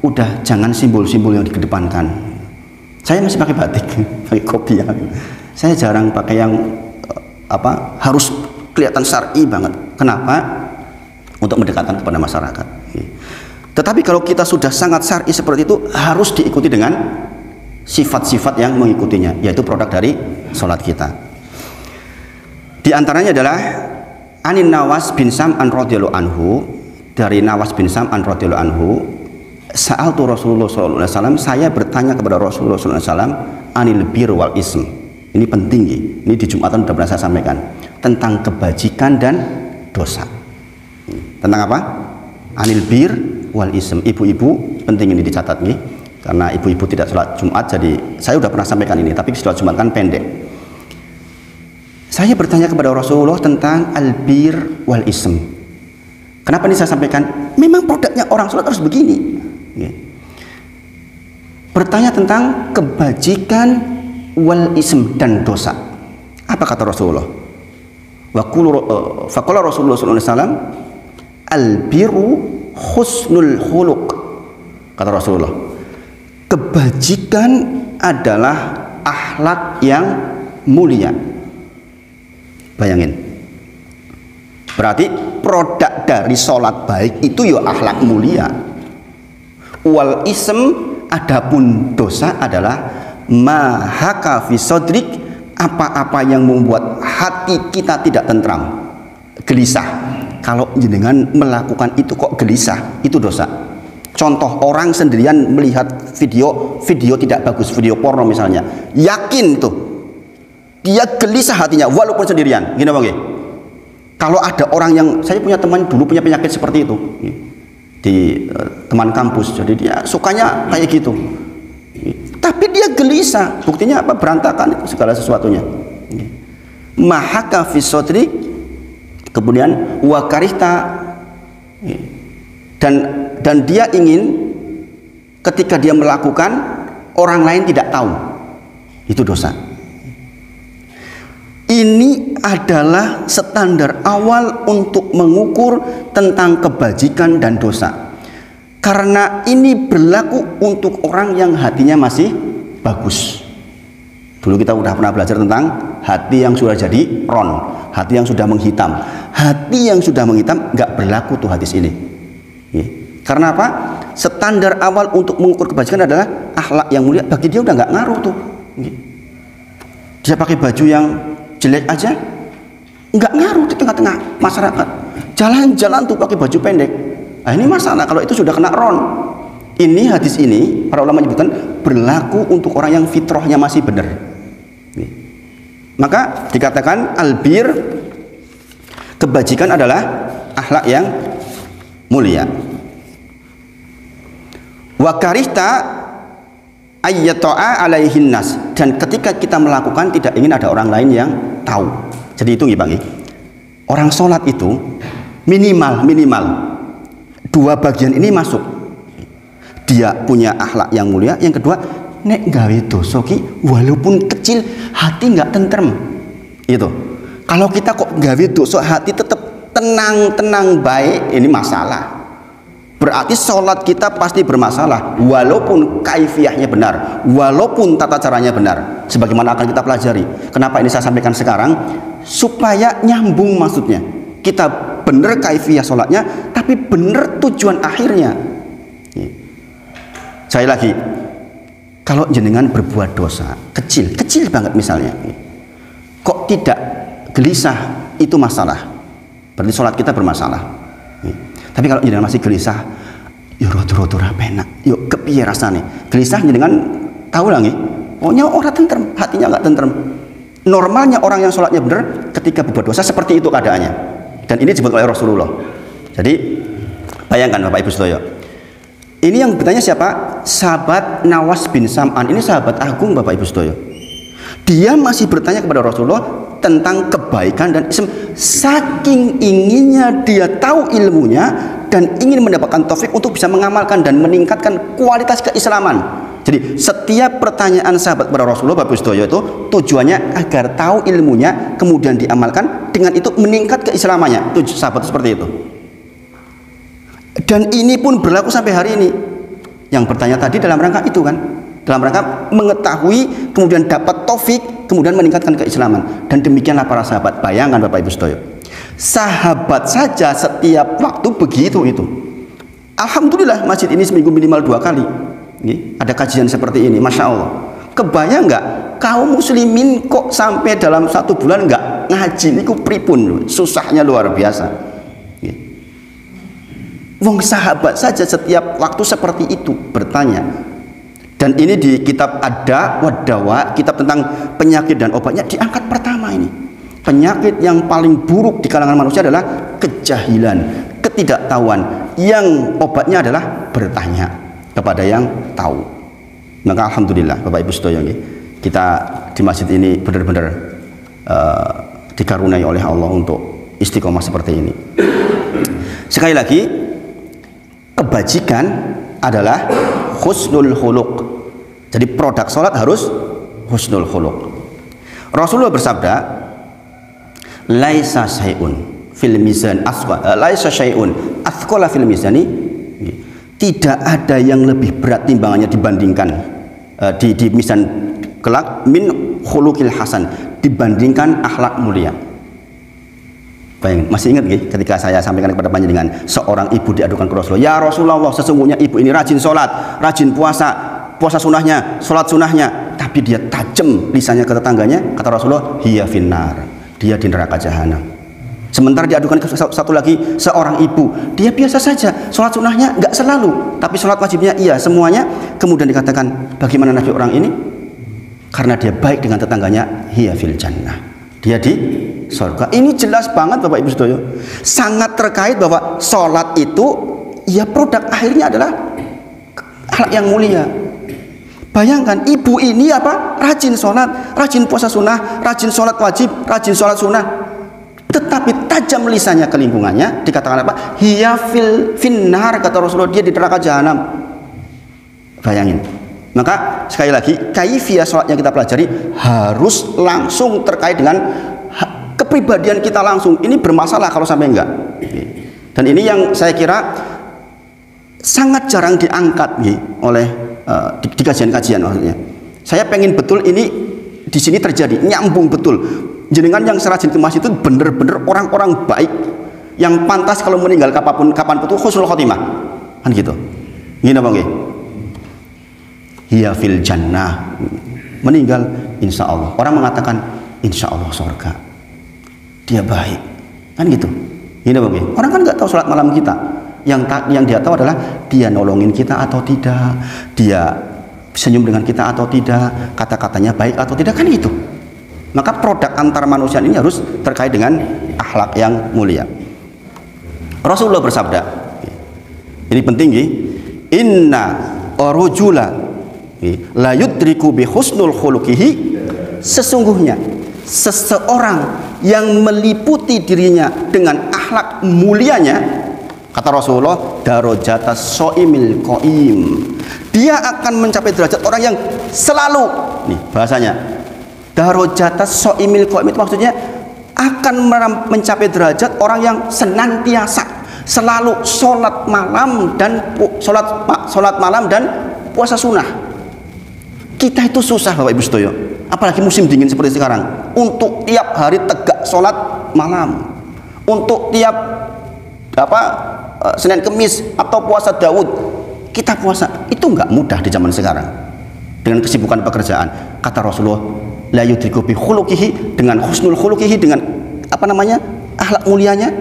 udah jangan simbol-simbol yang dikedepankan. Saya masih pakai batik, pakai kopiah. Saya jarang pakai yang harus kelihatan syar'i banget. Kenapa? Untuk mendekatkan kepada masyarakat. Tetapi kalau kita sudah sangat syar'i seperti itu, harus diikuti dengan sifat-sifat yang mengikutinya, yaitu produk dari sholat kita. Di antaranya adalah Anin Nawas bin Sam'an radhiyallahu anhu, dari Nawas bin Sam'an radhiyallahu anhu, sa'altu Rasulullah sallallahu alaihi wasallam, saya bertanya kepada Rasulullah sallallahu alaihi wasallam anil bir wal ism. Ini penting ya. Ini di Jumatan sudah pernah saya sampaikan tentang kebajikan dan dosa. Tentang apa? Anil bir wal ism. Ibu-ibu penting ini dicatat nih, karena ibu-ibu tidak sholat Jumat, jadi saya sudah pernah sampaikan ini, tapi sholat Jumat kan pendek. Saya bertanya kepada Rasulullah tentang albir wal ism. Kenapa ini saya sampaikan? Memang produknya orang sholat harus begini. Bertanya tentang kebajikan wal ism dan dosa. Apa kata Rasulullah? Faqala Rasulullah sallallahu alaihi wasallam, albiru husnul khuluq. Kata Rasulullah, kebajikan adalah akhlak yang mulia. Bayangin, berarti produk dari sholat baik itu ya akhlak mulia. Wal ism, adapun dosa adalah mahaka fi sodrik, apa-apa yang membuat hati kita tidak tentram, gelisah. Kalau jenengan melakukan itu kok gelisah, itu dosa. Contoh, orang sendirian melihat video tidak bagus, video porno misalnya, yakin tuh dia gelisah hatinya walaupun sendirian. Gini bang, kalau ada orang yang, saya punya teman dulu punya penyakit seperti itu di teman kampus, jadi dia sukanya kayak gitu, tapi dia gelisah, buktinya apa? Berantakan segala sesuatunya. Mahaka fi sodri, kemudian wakarista, dan dia ingin ketika dia melakukan orang lain tidak tahu, itu dosa. Ini adalah standar awal untuk mengukur tentang kebajikan dan dosa. Karena ini berlaku untuk orang yang hatinya masih bagus. Dulu kita sudah pernah belajar tentang hati yang sudah jadi ron, hati yang sudah menghitam. Hati yang sudah menghitam nggak berlaku tuh hadis ini. Karena apa? Standar awal untuk mengukur kebajikan adalah akhlak yang mulia. Bagi dia udah nggak ngaruh tuh. Dia pakai baju yang jelek aja nggak ngaruh di tengah-tengah masyarakat. Jalan-jalan tuh pakai baju pendek, nah ini masalah kalau itu sudah kena ron. Ini hadis ini para ulama menyebutkan berlaku untuk orang yang fitrahnya masih benar. Maka dikatakan albir, kebajikan adalah akhlak yang mulia. Wa karihta ayyata'a alaihin nas, dan ketika kita melakukan tidak ingin ada orang lain yang tahu. Jadi itu Bang, orang sholat itu minimal dua bagian ini masuk. Dia punya akhlak yang mulia, yang kedua nek gawe dosa ki walaupun kecil hati nggak tentrem. Itu kalau kita kok gawe dosa hati tetap tenang baik, ini masalah. Berarti sholat kita pasti bermasalah, walaupun kaifiyahnya benar, walaupun tata caranya benar, sebagaimana akan kita pelajari. Kenapa ini saya sampaikan sekarang? Supaya nyambung, maksudnya kita benar kaifiyah sholatnya, tapi benar tujuan akhirnya. Saya lagi, kalau jenengan berbuat dosa kecil banget misalnya, kok tidak gelisah, itu masalah. Berarti sholat kita bermasalah. Tapi kalau jenengan masih gelisah, ya rodo-rodo penak, yuk kepiye rasane? Gelisah jenengan tahu lah nggih. Pokoknya orang tentrem, hatinya nggak tentrem. Normalnya orang yang sholatnya benar ketika berbuat dosa seperti itu keadaannya. Dan ini disebut oleh Rasulullah. Jadi bayangkan Bapak Ibu sedaya. Ini yang bertanya siapa? Sahabat Nawas bin Sam'an. Ini sahabat agung Bapak Ibu sedaya. Dia masih bertanya kepada Rasulullah tentang kebaikan dan ism, saking inginnya dia tahu ilmunya dan ingin mendapatkan taufik untuk bisa mengamalkan dan meningkatkan kualitas keislaman. Jadi setiap pertanyaan sahabat kepada Rasulullah Bapak Ibu itu tujuannya agar tahu ilmunya kemudian diamalkan, dengan itu meningkat keislamannya. Tujuan sahabat seperti itu. Dan ini pun berlaku sampai hari ini. Yang bertanya tadi dalam rangka itu kan, dalam rangka mengetahui kemudian dapat taufik kemudian meningkatkan keislaman. Dan demikianlah para sahabat. Bayangkan Bapak Ibu sedaya, sahabat saja setiap waktu begitu itu. Alhamdulillah masjid ini seminggu minimal 2 kali ada kajian seperti ini, Masya Allah. Kebayang nggak kaum muslimin kok sampai dalam 1 bulan nggak ngaji niku pripun, susahnya luar biasa. Wong sahabat saja setiap waktu seperti itu bertanya. Dan ini di kitab Ad-Da wa Dawa, kitab tentang penyakit dan obatnya, diangkat pertama ini. Penyakit yang paling buruk di kalangan manusia adalah kejahilan, ketidaktahuan. Yang obatnya adalah bertanya kepada yang tahu. Maka alhamdulillah Bapak Ibu sedaya, kita di masjid ini benar-benar dikaruniai oleh Allah untuk istiqomah seperti ini. Sekali lagi, kebajikan adalah husnul khuluq. Jadi produk sholat harus husnul khuluq. Rasulullah bersabda, laisa syai'un fil mizan laisa syai'un athqala fil mizani. Tidak ada yang lebih berat timbangannya dibandingkan di mizan kelak min khuluqil hasan, dibandingkan akhlak mulia. Bayangin, masih ingat ketika saya sampaikan kepada panjenengan, seorang ibu diadukan ke Rasulullah, ya Rasulullah, sesungguhnya ibu ini rajin sholat, rajin puasa sunnahnya, sholat sunnahnya, tapi dia tajam lisannya ke tetangganya. Kata Rasulullah, hiya finnar, dia di neraka jahanam. Sementara diadukan ke satu lagi, seorang ibu, dia biasa saja, sholat sunnahnya nggak selalu, tapi sholat wajibnya iya semuanya. Kemudian dikatakan, bagaimana nasib orang ini? Karena dia baik dengan tetangganya, hiya fil jannah, dia di surga. Ini jelas banget Bapak Ibu Saudara, sangat terkait bahwa sholat itu ya produk akhirnya adalah akhlak yang mulia. Bayangkan ibu ini apa? Rajin sholat, rajin puasa sunnah, rajin sholat wajib, rajin sholat sunnah, tetapi tajam lisannya ke lingkungannya. Dikatakan apa? Hiya fil finnar, kata Rasulullah, dia di neraka jahanam. Bayangin. Maka sekali lagi, kaifiyah sholat yang kita pelajari harus langsung terkait dengan kepribadian kita langsung. Ini bermasalah kalau sampai enggak. Dan ini yang saya kira sangat jarang diangkat oleh di kajian-kajian maksudnya. Saya pengen betul ini di sini terjadi, nyambung betul. Jenengan yang serajin ke masjid itu bener-bener orang-orang baik yang pantas kalau meninggal kapanpun itu husnul khotimah. Kan gitu. Gini apa nggih? Hiya fil jannah, meninggal insya Allah. Orang mengatakan insya Allah surga, dia baik, kan gitu. Ini bagaimana? Orang kan nggak tahu sholat malam kita. Yang dia tahu adalah dia nolongin kita atau tidak, dia senyum dengan kita atau tidak, kata-katanya baik atau tidak, kan gitu. Maka produk antar manusia ini harus terkait dengan akhlak yang mulia. Rasulullah bersabda, ini penting, inna rajula la yudriku bi husnul khuluqihi, sesungguhnya seseorang yang meliputi dirinya dengan akhlak mulianya, kata Rasulullah, darajatas shaimil qaim, dia akan mencapai derajat orang yang selalu, nih bahasanya, darajatas shaimil qaim itu maksudnya akan mencapai derajat orang yang senantiasa selalu sholat malam dan puasa sunnah. Kita itu susah Bapak Ibu Saudara, apalagi musim dingin seperti sekarang, untuk tiap hari tegak sholat malam, untuk tiap Senin Kemis atau puasa Daud kita puasa, itu nggak mudah di zaman sekarang dengan kesibukan pekerjaan. Kata Rasulullah, la yudriku bi khuluqihi, dengan husnul khuluqihi, dengan akhlak mulianya,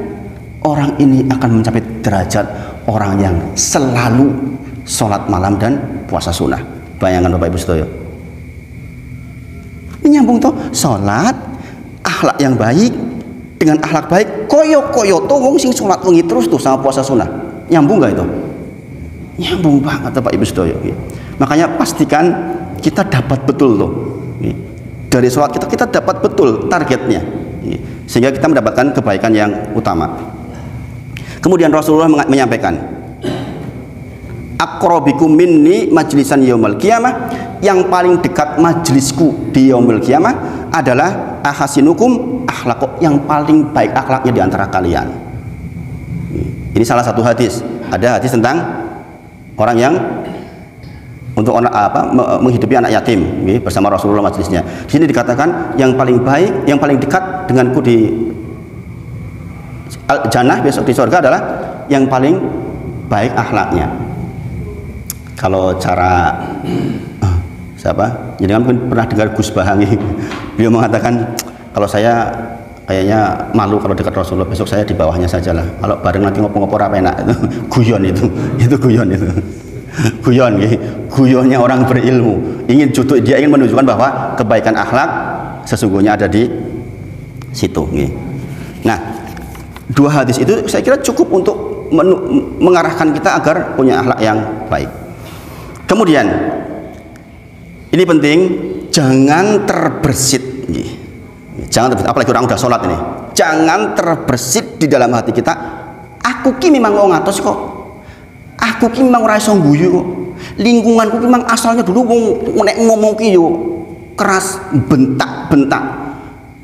orang ini akan mencapai derajat orang yang selalu sholat malam dan puasa sunnah. Bayangkan Bapak Ibu Saudara, ini nyambung toh, sholat akhlak yang baik dengan akhlak baik, koyo toh wong sing sholat wengi terus tuh sama puasa sunnah, nyambung gak itu? Nyambung banget Bapak Ibu Saudara. Makanya pastikan kita dapat betul tuh dari sholat kita dapat betul targetnya, sehingga kita mendapatkan kebaikan yang utama. Kemudian Rasulullah menyampaikan, aqrabikum minni majlisan yaumil qiyamah, yang paling dekat majlisku di yaumil qiyamah adalah ahasinukum akhlaq, yang paling baik akhlaknya di antara kalian. Ini salah satu hadis. Ada hadis tentang orang yang untuk menghidupi anak yatim bersama Rasulullah majlisnya. Di sini dikatakan yang paling baik, yang paling dekat denganku di jannah besok di surga adalah yang paling baik akhlaknya. Kalau cara siapa? Jadi kan mungkin pernah dengar Gus Bahangi, beliau mengatakan, kalau saya kayaknya malu kalau dekat Rasulullah, besok saya di bawahnya sajalah. Kalau bareng nanti ngopo-ngopo apa enak itu. Guyon itu guyon itu. Guyon, guyonnya orang berilmu. Dia ingin menunjukkan bahwa kebaikan akhlak sesungguhnya ada di situ. Nah, dua hadis itu saya kira cukup untuk mengarahkan kita agar punya akhlak yang baik. Kemudian ini penting, jangan terbersit. Jangan terbersit, apalagi orang udah sholat ini. Jangan terbersit di dalam hati kita. Aku ki memang mau ngatos kok. Aku ki memang ora iso guyu kok. Lingkunganku ki memang asalnya dulu nek ngomong ki yo keras, bentak-bentak.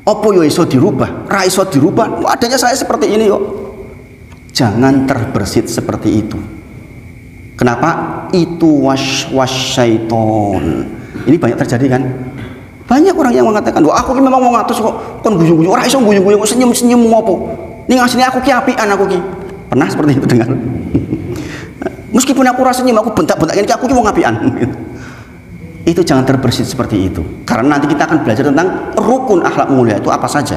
Apa yo iso dirubah? Ra iso dirubah. Adanya saya seperti ini kok. Jangan terbersit seperti itu. Kenapa? Itu was syaiton. Ini banyak terjadi kan? Banyak orang yang mengatakan, "Wah, aku ki memang mau ngatus kok, kon guyu-guyu, ora iso guyu-guyu, kok senyum-senyum ngopo? Ning asline aku ki apian aku ki." Pernah seperti itu dengar? Meskipun aku rasa senyum, aku bentak-bentak ini, aku ki mau ngapian. Itu jangan terbersit seperti itu. Karena nanti kita akan belajar tentang rukun akhlak mulia itu apa saja.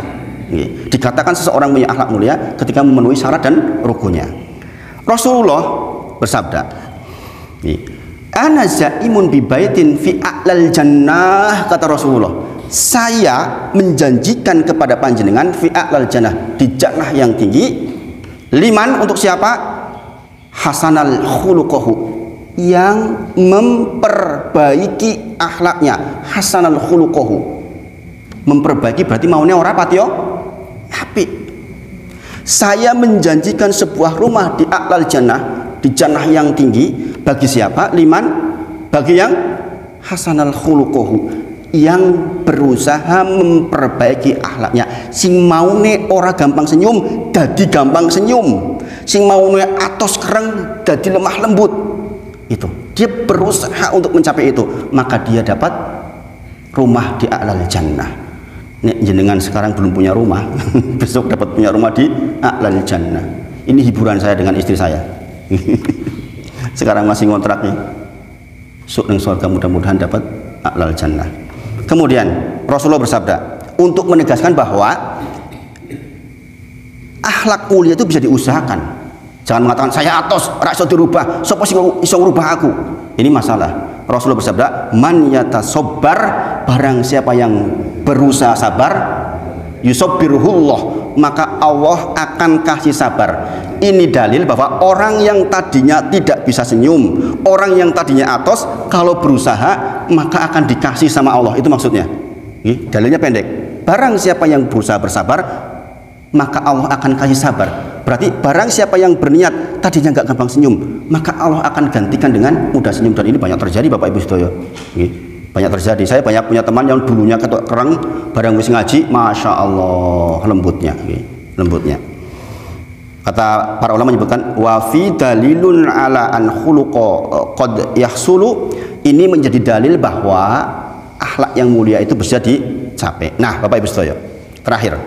Dikatakan seseorang punya akhlak mulia ketika memenuhi syarat dan rukunnya. Rasulullah bersabda, "Ana zaimun bi baitin fi a'lal jannah," kata Rasulullah. Saya menjanjikan kepada panjenengan fi a'lal jannah, di jannah yang tinggi. Liman, untuk siapa? Hasanal khuluquhu, yang memperbaiki akhlaknya. Hasanal khuluquhu, memperbaiki berarti maunya ora patio apik. Saya menjanjikan sebuah rumah di a'lal jannah, di jannah yang tinggi. Bagi siapa? Liman, bagi yang hasanal khuluquhu, yang berusaha memperbaiki akhlaknya. Sing maune ora gampang senyum dadi gampang senyum, sing maune atos kereng dadi lemah lembut. Itu dia berusaha untuk mencapai itu, maka dia dapat rumah di a'lal jannah. Nek jenengan sekarang belum punya rumah, besok dapat punya rumah di a'lal jannah. Ini hiburan saya dengan istri saya. Sekarang masih ngontrak nih. Sok nang surga mudah-mudahan dapat a'lal jannah. Kemudian Rasulullah bersabda untuk menegaskan bahwa akhlak mulia itu bisa diusahakan. Jangan mengatakan saya atos, ra iso dirubah, sapa sing iso ngrubah aku. Ini masalah. Rasulullah bersabda, "Man yatasabbar," barang siapa yang berusaha sabar, yusabbirullah, maka Allah akan kasih sabar. Ini dalil bahwa orang yang tadinya tidak bisa senyum, orang yang tadinya atos, kalau berusaha maka akan dikasih sama Allah. Itu maksudnya. Dalilnya pendek. Barang siapa yang berusaha bersabar, maka Allah akan kasih sabar. Berarti barang siapa yang berniat tadinya nggak gampang senyum, maka Allah akan gantikan dengan mudah senyum. Dan ini banyak terjadi Bapak Ibu sedaya. Banyak terjadi. Saya banyak punya teman yang dulunya ketok kereng, barang wis ngaji, masya Allah lembutnya, lembutnya. Kata para ulama menyebutkan wa fi dalilun ala an khuluqa qad yahsulu, ini menjadi dalil bahwa akhlak yang mulia itu bisa dicapai. Nah, Bapak Ibu sedaya, terakhir.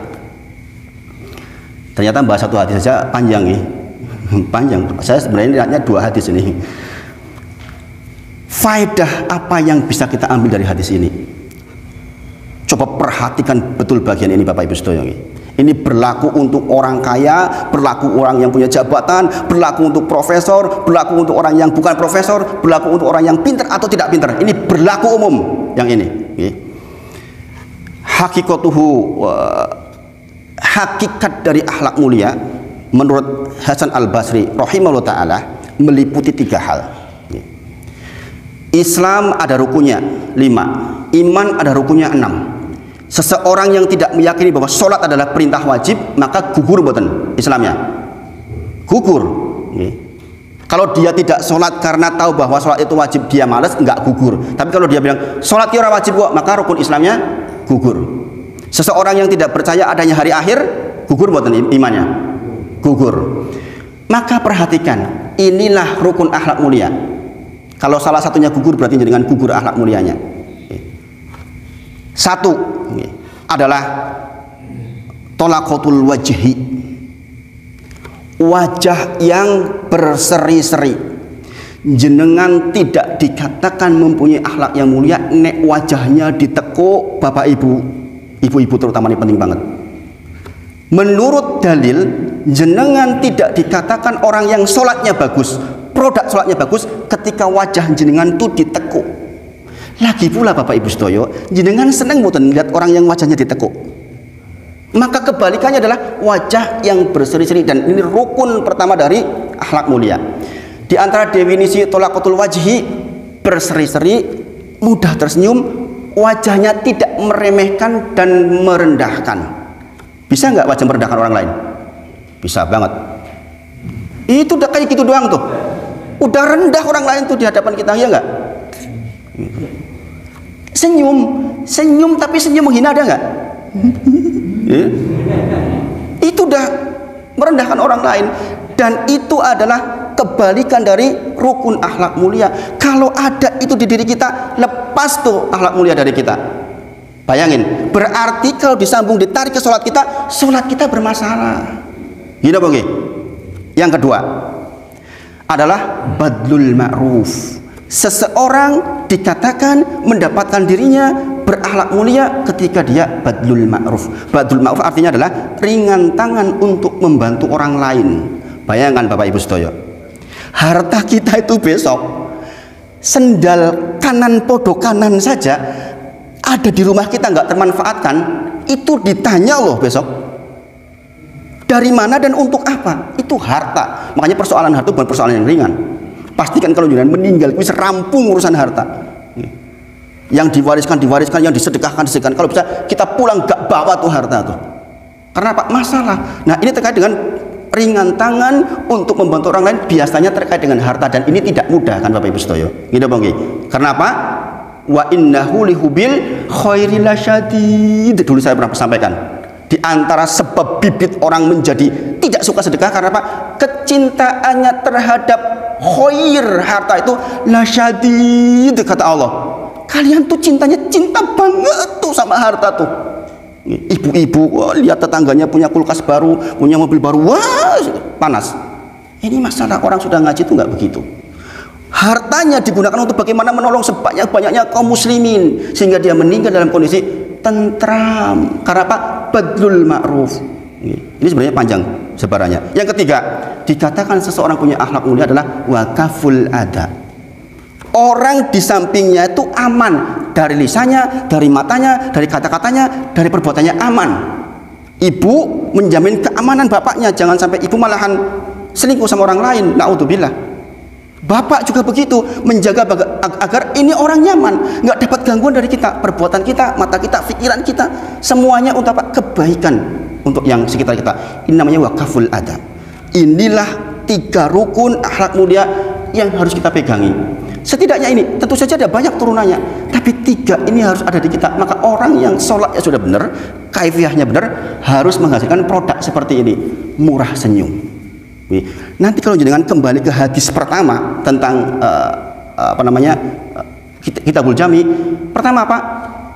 Ternyata bahas satu hadis saja panjang nih. Panjang. Saya sebenarnya lihatnya dua hadis ini. Faedah apa yang bisa kita ambil dari hadis ini? Coba perhatikan betul bagian ini Bapak Ibu sedaya. Ini berlaku untuk orang kaya, berlaku orang yang punya jabatan, berlaku untuk profesor, berlaku untuk orang yang bukan profesor, berlaku untuk orang yang pintar atau tidak pintar. Ini berlaku umum yang ini. Hakikatuhu, hakikat dari akhlak mulia menurut Hasan Al-Basri rahimahullah ta'ala meliputi 3 hal. Islam ada rukunnya 5, iman ada rukunnya 6. Seseorang yang tidak meyakini bahwa sholat adalah perintah wajib, maka gugur boten Islamnya, gugur. Kalau dia tidak sholat karena tahu bahwa sholat itu wajib, dia malas, enggak gugur. Tapi kalau dia bilang sholat itu wajib kok, maka rukun Islamnya gugur. Seseorang yang tidak percaya adanya hari akhir, gugur boten imannya, gugur. Maka perhatikan, inilah rukun akhlak mulia. Kalau salah satunya gugur berarti dengan gugur akhlak mulianya. Satu adalah tolaqatul wajhi, wajah yang berseri-seri. Jenengan tidak dikatakan mempunyai akhlak yang mulia nek wajahnya ditekuk. Bapak ibu, ibu-ibu terutama ini penting banget. Menurut dalil, jenengan tidak dikatakan orang yang sholatnya bagus, produk sholatnya bagus ketika wajah jenengan itu ditekuk. Lagi pula Bapak Ibu Sedoyo, jenengan seneng mboten lihat orang yang wajahnya ditekuk. Maka kebalikannya adalah wajah yang berseri-seri, dan ini rukun pertama dari akhlak mulia. Di antara definisi tolaqatul wajhi, berseri-seri, mudah tersenyum, wajahnya tidak meremehkan dan merendahkan. Bisa nggak wajah merendahkan orang lain? Bisa banget. Itu udah kayak gitu doang tuh. Udah rendah orang lain tuh di hadapan kita, ya nggak? Senyum tapi senyum menghina, ada nggak? Itu udah merendahkan orang lain, dan itu adalah kebalikan dari rukun akhlak mulia. Kalau ada itu di diri kita, lepas tuh akhlak mulia dari kita. Bayangin, berarti kalau disambung ditarik ke sholat kita bermasalah. Gini apa? Yang kedua adalah badlul ma'ruf. Seseorang dikatakan mendapatkan dirinya berakhlak mulia ketika dia badlul ma'ruf. Badlul ma'ruf artinya adalah ringan tangan untuk membantu orang lain. Bayangkan Bapak Ibu Sedoyo, harta kita itu besok sendal kanan podo kanan saja ada di rumah kita nggak termanfaatkan, itu ditanya loh besok dari mana dan untuk apa. Itu harta. Makanya persoalan harta bukan persoalan yang ringan. Pastikan kalau jangan meninggal bisa rampung urusan harta. Yang diwariskan, yang disedekahkan. Kalau bisa kita pulang gak bawa tuh harta tuh. Karena apa? Masalah. Nah, ini terkait dengan ringan tangan untuk membantu orang lain, biasanya terkait dengan harta, dan ini tidak mudah kan Bapak Ibu Sedoyo. Gitu Bang. Karena apa? Wa innahu lihubil khairi lasyadid. Dulu saya pernah sampaikan, di antara sebab bibit orang menjadi tidak suka sedekah karena apa? Kecintaannya terhadap khair, harta itu lasyadid, kata Allah. Kalian tuh cintanya cinta banget tuh sama harta tuh. Ibu-ibu lihat tetangganya punya kulkas baru, punya mobil baru, wah panas. Ini masalah orang sudah ngaji tuh nggak begitu. Hartanya digunakan untuk bagaimana menolong sebanyak-banyaknya kaum muslimin sehingga dia meninggal dalam kondisi tentram. Karena apa? Badlul ma'ruf. Ini sebenarnya panjang sebarannya. Yang ketiga, dikatakan seseorang punya akhlak mulia adalah wakaful ada. Orang di sampingnya itu aman dari lisannya, dari matanya, dari kata-katanya, dari perbuatannya aman. Ibu menjamin keamanan bapaknya, jangan sampai ibu malahan selingkuh sama orang lain. Naudzubillah. Bapak juga begitu, menjaga agar ini orang nyaman, nggak dapat gangguan dari kita, perbuatan kita, mata kita, pikiran kita, semuanya untuk apa? Kebaikan untuk yang sekitar kita. Ini namanya wakaful adab. Inilah 3 rukun akhlak mulia yang harus kita pegangi. Setidaknya ini, tentu saja ada banyak turunannya, tapi 3 ini harus ada di kita. Maka orang yang sholatnya sudah benar, kaifiahnya benar, harus menghasilkan produk seperti ini, murah senyum. Nanti kalau jenengan kembali ke hadis pertama tentang Kitabul Jami, pertama apa?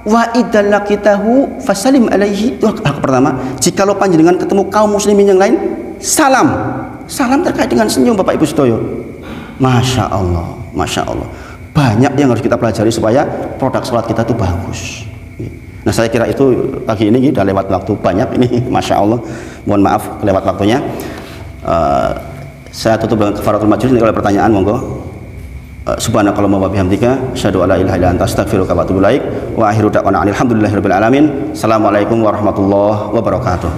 Wa idallakitahu fasalim alaihi. Itu hak pertama. Jikalau panjenengan ketemu kaum muslimin yang lain, salam. Salam terkait dengan senyum Bapak Ibu Sedoyo. Masya Allah, Masya Allah. Banyak yang harus kita pelajari supaya produk sholat kita itu bagus. Nah, saya kira itu pagi ini sudah lewat waktu banyak ini, Masya Allah. Mohon maaf lewat waktunya. Saya tutup dengan kafaratul majlis. Ini kalau ada pertanyaan monggo. Subhanakallahumma wa bihamdika asyhadu an la ilaha illa anta astaghfiruka wa atubu ilaik. Wa akhiru da'wana alhamdulillahirabbil alamin. Assalamualaikum warahmatullahi wabarakatuh.